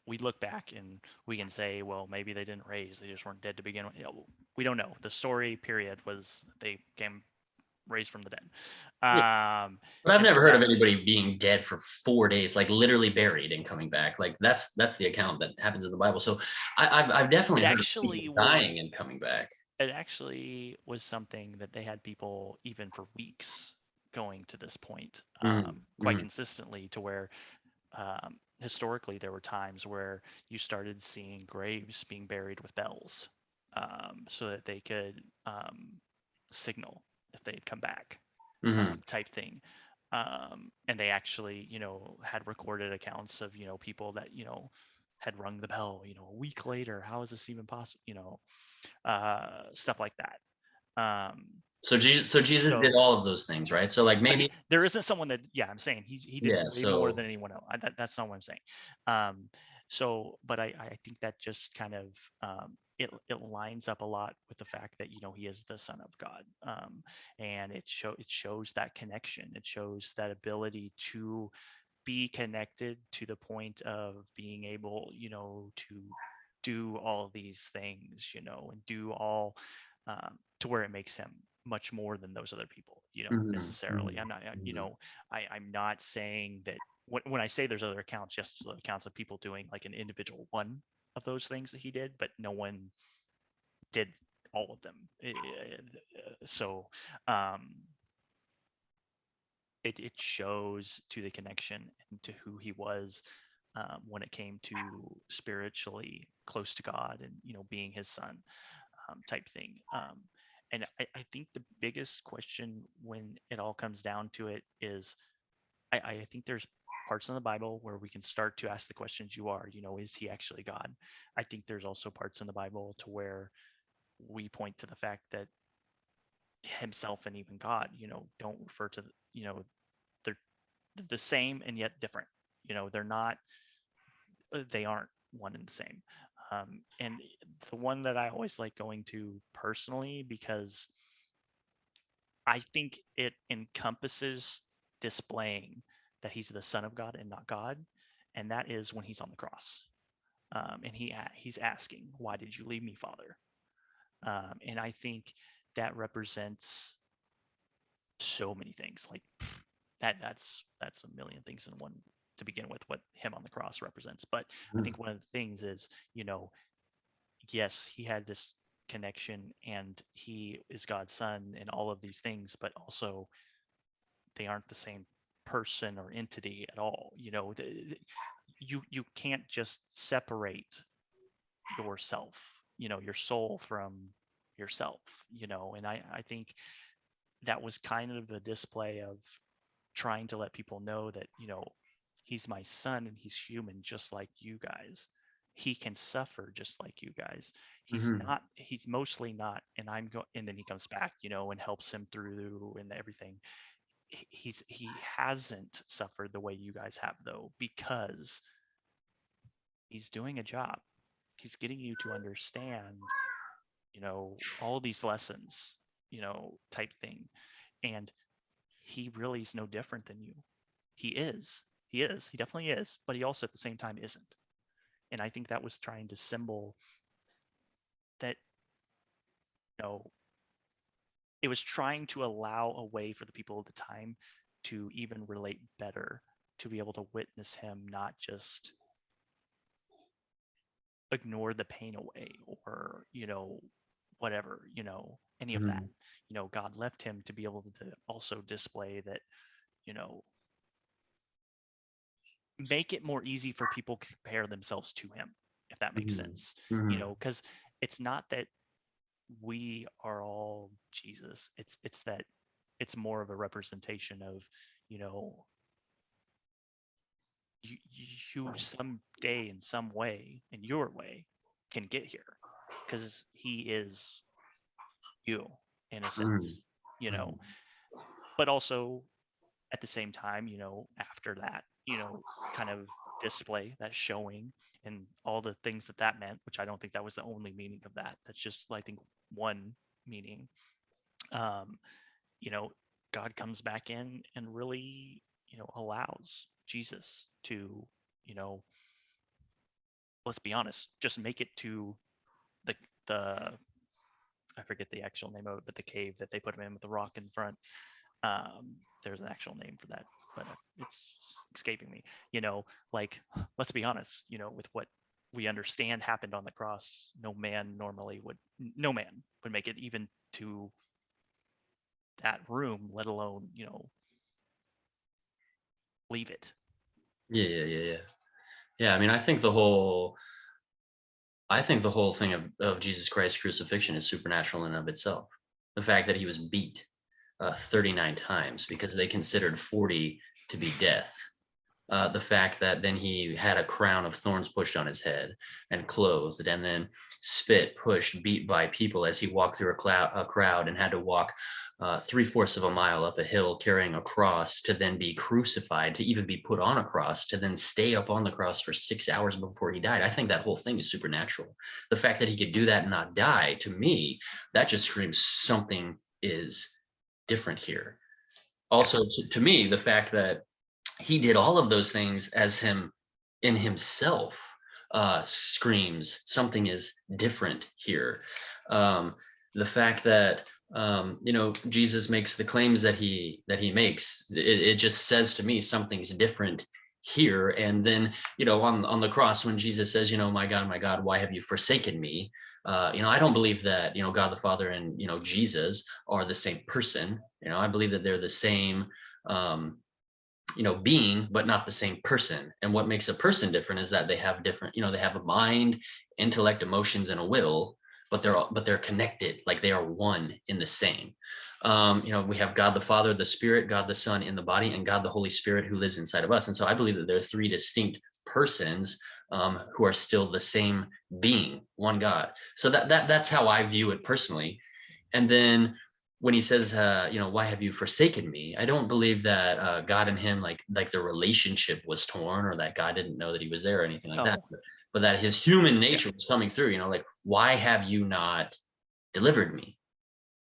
we look back and we can say, well, maybe they didn't raise, they just weren't dead to begin with. We don't know. The story period was they came raised from the dead. Yeah. But I've And never so heard of that anybody being dead for 4 days, like literally buried and coming back. Like that's the account that happens in the Bible. So I've it definitely heard of actually people was dying and coming back. it actually was something that they had people even for weeks going to this point, Mhm, quite mhm, consistently, to where historically there were times where you started seeing graves being buried with bells, so that they could signal if they had come back, mhm. type thing. And they actually, had recorded accounts of, people that, had rung the bell, a week later. How is this even possible? Stuff like that. Um, So Jesus did so all of those things, right? So like maybe there isn't someone that, yeah, I'm saying he did yeah. way more So than anyone else. That's not what I'm saying. Um, but I think that just kind of, it lines up a lot with the fact that, he is the Son of God. And it shows that connection. It shows that ability to be connected to the point of being able, to do all these things, and do all, to where it makes him much more than those other people, mhm, necessarily. mhm, I'm not, mhm, I'm not saying that when I say there's other accounts, just the accounts of people doing like an individual one of those things that he did, but no one did all of them. So, um, it shows to the connection and to who he was, when it came to spiritually close to God and, being his son, type thing. And I think the biggest question when it all comes down to it is, I think there's parts in the Bible where we can start to ask the questions is he actually God? I think there's also parts in the Bible to where we point to the fact that himself and even God, don't refer to, they're the same and yet different. They're not, they aren't one and the same. And the one that I always like going to personally, because I think it encompasses displaying that he's the Son of God and not God, and that is when he's on the cross, and he's asking, "Why did you leave me, Father?" And I think that represents so many things. Like that's a million things in one to begin with. What him on the cross represents, but I mhm, think one of the things is, yes, he had this connection and he is God's son and all of these things, but also they aren't the same person or entity at all. You can't just separate yourself, your soul from yourself, and I think that was kind of a display of trying to let people know that, he's my son and he's human just like you guys. He can suffer just like you guys. mhm, He's mostly not, and and then he comes back, and helps him through and everything. He hasn't suffered the way you guys have, though, because he's doing a job. He's getting you to understand, all these lessons, type thing. And he really is no different than you. He is. He is. He definitely is. But he also at the same time isn't. And I think that was trying to symbol that, you know, it was trying to allow a way for the people of the time to even relate better, to be able to witness him, not just ignore the pain away or, whatever, any of that. mhm, God left him to be able to also display that, you know, make it more easy for people to compare themselves to him, if that makes mhm, sense. mhm, Because it's not that we are all Jesus. It's that it's more of a representation of, you know, you someday in some way, in your way, can get here because he is you in a mhm, sense, mhm, but also at the same time, after that, kind of display that showing and all the things that that meant, which I don't think that was the only meaning of that. That's just, I think, one meaning. Um, you know, God comes back in and really, allows Jesus to, you know, let's be honest, just make it to the I forget the actual name of it, but the cave that they put him in with the rock in front. There's an actual name for that, but it's escaping me. Like, let's be honest, with what we understand happened on the cross, no man would make it even to that room, let alone, leave it. Yeah. I mean, I think the whole thing of Jesus Christ's crucifixion is supernatural in and of itself. The fact that he was beat 39 times because they considered 40 to be death. The fact that then he had a crown of thorns pushed on his head and clothed, and then spit, pushed, beat by people as he walked through a crowd and had to walk 3/4 of a mile up a hill carrying a cross to then be crucified, to even be put on a cross, to then stay up on the cross for 6 hours before he died. I think that whole thing is supernatural. The fact that he could do that and not die, to me, that just screams something is different here. Also, to me, the fact that he did all of those things as him in himself screams something is different here. The fact that Jesus makes the claims that he makes, it just says to me something's different here. And then on the cross, when Jesus says, my God, why have you forsaken me? I don't believe that God the Father and Jesus are the same person. I believe that they're the same being, but not the same person. And what makes a person different is that they have different, they have a mind, intellect, emotions, and a will, but they're connected, like they are one in the same. We have God the Father, the Spirit, God the Son in the body, and God the Holy Spirit who lives inside of us. And so I believe that there are three distinct persons who are still the same being, one God. So that's how I view it personally. And then when he says, why have you forsaken me? I don't believe that God and him, like the relationship was torn, or that God didn't know that he was there or anything like that. But that his human nature was coming through. Like, why have you not delivered me?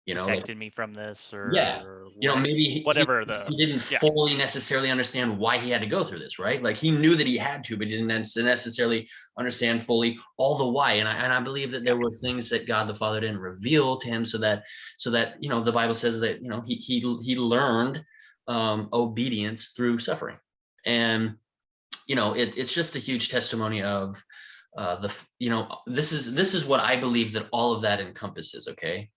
Protected me from this, Yeah. or Maybe whatever he didn't fully necessarily understand why he had to go through this, right? Like, he knew that he had to, but he didn't necessarily understand fully all the why. And I believe that there were things that God the Father didn't reveal to him, so that the Bible says that he learned obedience through suffering. And it's just a huge testimony of this is what I believe that all of that encompasses. Okay.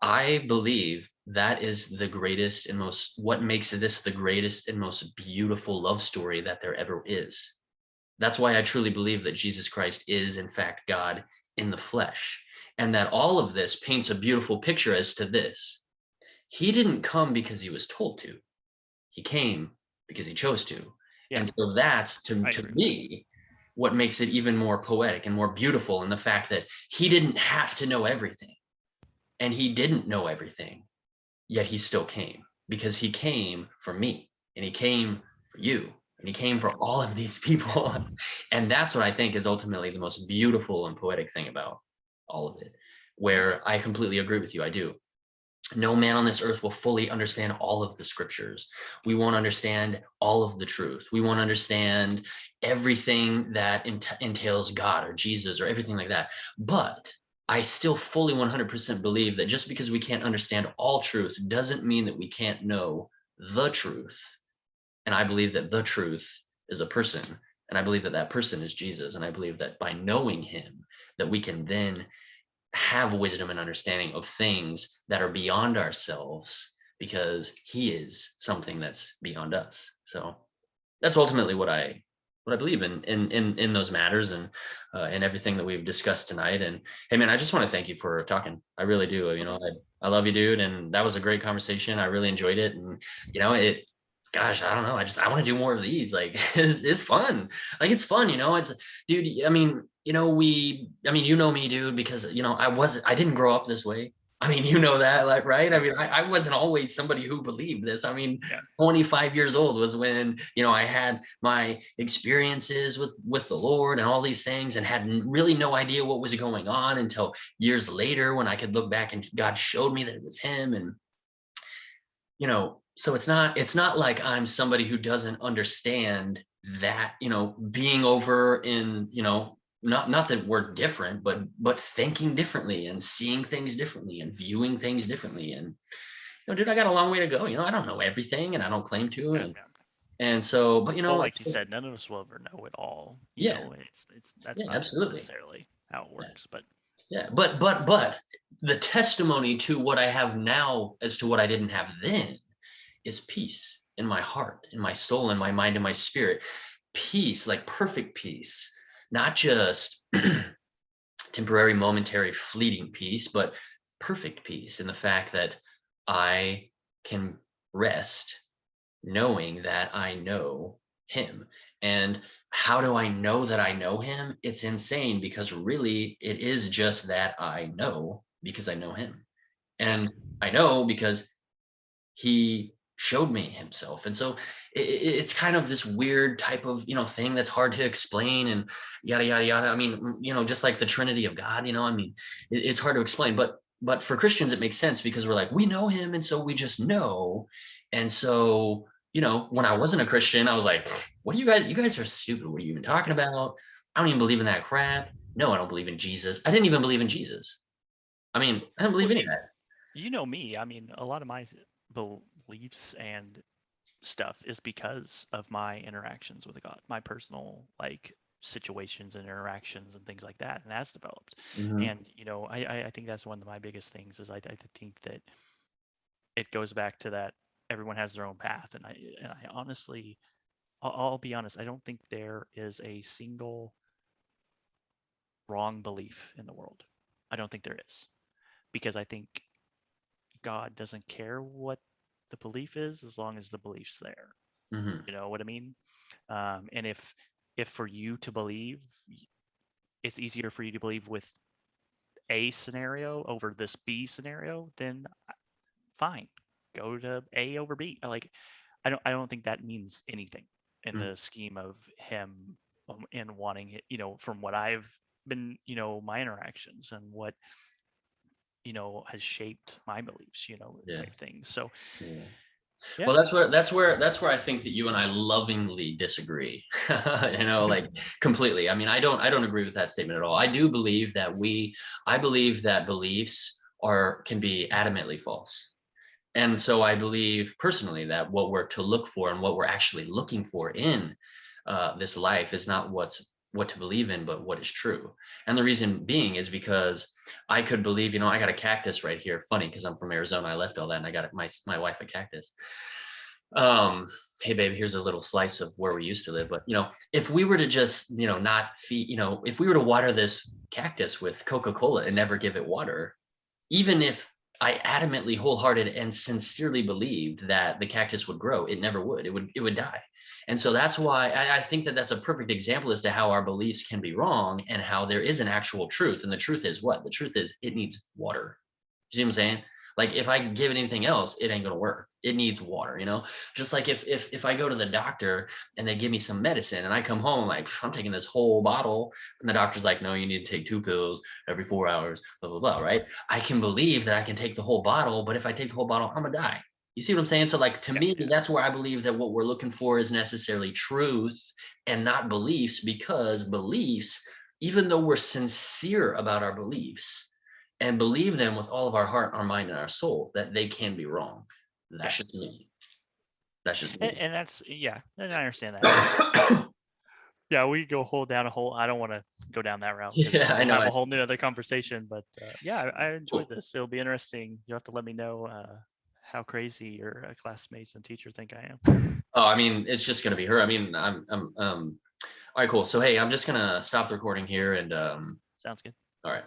I believe that is the greatest and what makes this the greatest and most beautiful love story that there ever is. That's why I truly believe that Jesus Christ is, in fact, God in the flesh. And that all of this paints a beautiful picture as to this. He didn't come because he was told to. He came because he chose to. Yeah. And so that's, to me, what makes it even more poetic and more beautiful, in the fact that he didn't have to know everything. And he didn't know everything, yet he still came, because he came for me, and he came for you, and he came for all of these people. And that's what I think is ultimately the most beautiful and poetic thing about all of it, where I completely agree with you. I do. No man on this earth will fully understand all of the scriptures. We won't understand all of the truth. We won't understand everything that entails God or Jesus or everything like that. But I still fully 100% believe that just because we can't understand all truth doesn't mean that we can't know the truth. And I believe that the truth is a person. And I believe that that person is Jesus. And I believe that by knowing him, that we can then have wisdom and understanding of things that are beyond ourselves, because he is something that's beyond us. So that's ultimately what I believe in those matters, and everything that we've discussed tonight. And hey, man, I just want to thank you for talking. I really do. I love you, dude. And that was a great conversation. I really enjoyed it. And gosh, I don't know. I want to do more of these. Like, it's fun. Like, it's fun, it's, dude. I mean, me, dude, because, I didn't grow up this way. I mean, that, like, right? I mean, I wasn't always somebody who believed this. I mean, 25 years old was when, I had my experiences with the Lord and all these things, and had really no idea what was going on until years later, when I could look back and God showed me that it was him. And, so it's not like I'm somebody who doesn't understand that, being over in, not that we're different, but thinking differently and seeing things differently and viewing things differently. And dude, I got a long way to go. I don't know everything, and I don't claim to. Yeah, And yeah. so, but Well, like you said, none of us will ever know it all. yeah, It's that's yeah, not absolutely. necessarily how it Yeah, works, but yeah. But the testimony to what I have now as to what I didn't have then is peace in my heart, in my soul, in my mind, in my spirit. Peace, like perfect peace, not just temporary, momentary, fleeting peace, but perfect peace in the fact that I can rest knowing that I know him. And how do I know that I know him? It's insane, because really it is just that I know because I know him. yeah. And I know because he showed me himself. And so it's kind of this weird type of thing that's hard to explain, and yada yada yada. I mean, just like the Trinity of God. I mean, it's hard to explain, but for Christians it makes sense, because we're like, we know him, and so we just know. And so when I wasn't a Christian, I was like, what do you guys are stupid, what are you even talking about? I don't even believe in that crap. No, I don't believe in Jesus. I didn't even believe in Jesus. I mean, I don't Well, believe any of that. you know me. I mean, a lot of my beliefs and stuff is because of my interactions with God, my personal like situations and interactions and things like that, and that's developed. Mhm. And I think that's one of my biggest things is I think that it goes back to that everyone has their own path, and I honestly, I'll be honest, I don't think there is a single wrong belief in the world. I don't think there is, because I think God doesn't care what the belief is as long as the belief's there. Mhm. You know what I mean? And if for you to believe, it's easier for you to believe with A scenario over this B scenario, then fine, go to A over B. I don't think that means anything in Mhm. the scheme of him, and wanting it. From what I've been, my interactions and what has shaped my beliefs, Yeah. type things. So Yeah. yeah. Well, that's where I think that you and I lovingly disagree. Like completely. I mean, I don't agree with that statement at all. I believe that beliefs can be adamantly false. And so I believe personally that what we're to look for and what we're actually looking for in this life is not what to believe in, but what is true. And the reason being is because I could believe, I got a cactus right here. Funny, because I'm from Arizona. I left all that and I got my wife a cactus. um hey babe, here's a little slice of where we used to live. But if we were to just not feed, if we were to water this cactus with Coca-Cola and never give it water, even if I adamantly, wholehearted, and sincerely believed that the cactus would grow, it never would. It would die. And so that's why I think that that's a perfect example as to how our beliefs can be wrong and how there is an actual truth. And the truth is what? The truth is it needs water. You see what I'm saying? Like if I give it anything else, it ain't gonna work. It needs water. Just like if I go to the doctor and they give me some medicine and I come home like I'm taking this whole bottle, and the doctor's like, no, you need to take 2 pills every 4 hours, blah blah blah, right? I can believe that I can take the whole bottle, but if I take the whole bottle, I'm gonna die. You see what I'm saying? So like to Yeah, me, yeah. that's where I believe that what we're looking for is necessarily truth and not beliefs, because beliefs, even though we're sincere about our beliefs and believe them with all of our heart, our mind, and our soul, that they can be wrong. Yeah. That's just me. That's just And, me. and that's, yeah, and I understand that. Yeah, we go hold down a whole. I don't want to go down that route because Yeah, I we'll know. have a whole new other conversation. But yeah, I enjoyed this. It'll be interesting. You'll have to let me know how crazy your classmates and teacher think I am. Oh, I mean, it's just gonna be her. I mean, I'm all right, cool. So hey, I'm just gonna stop the recording here and Sounds good. all right.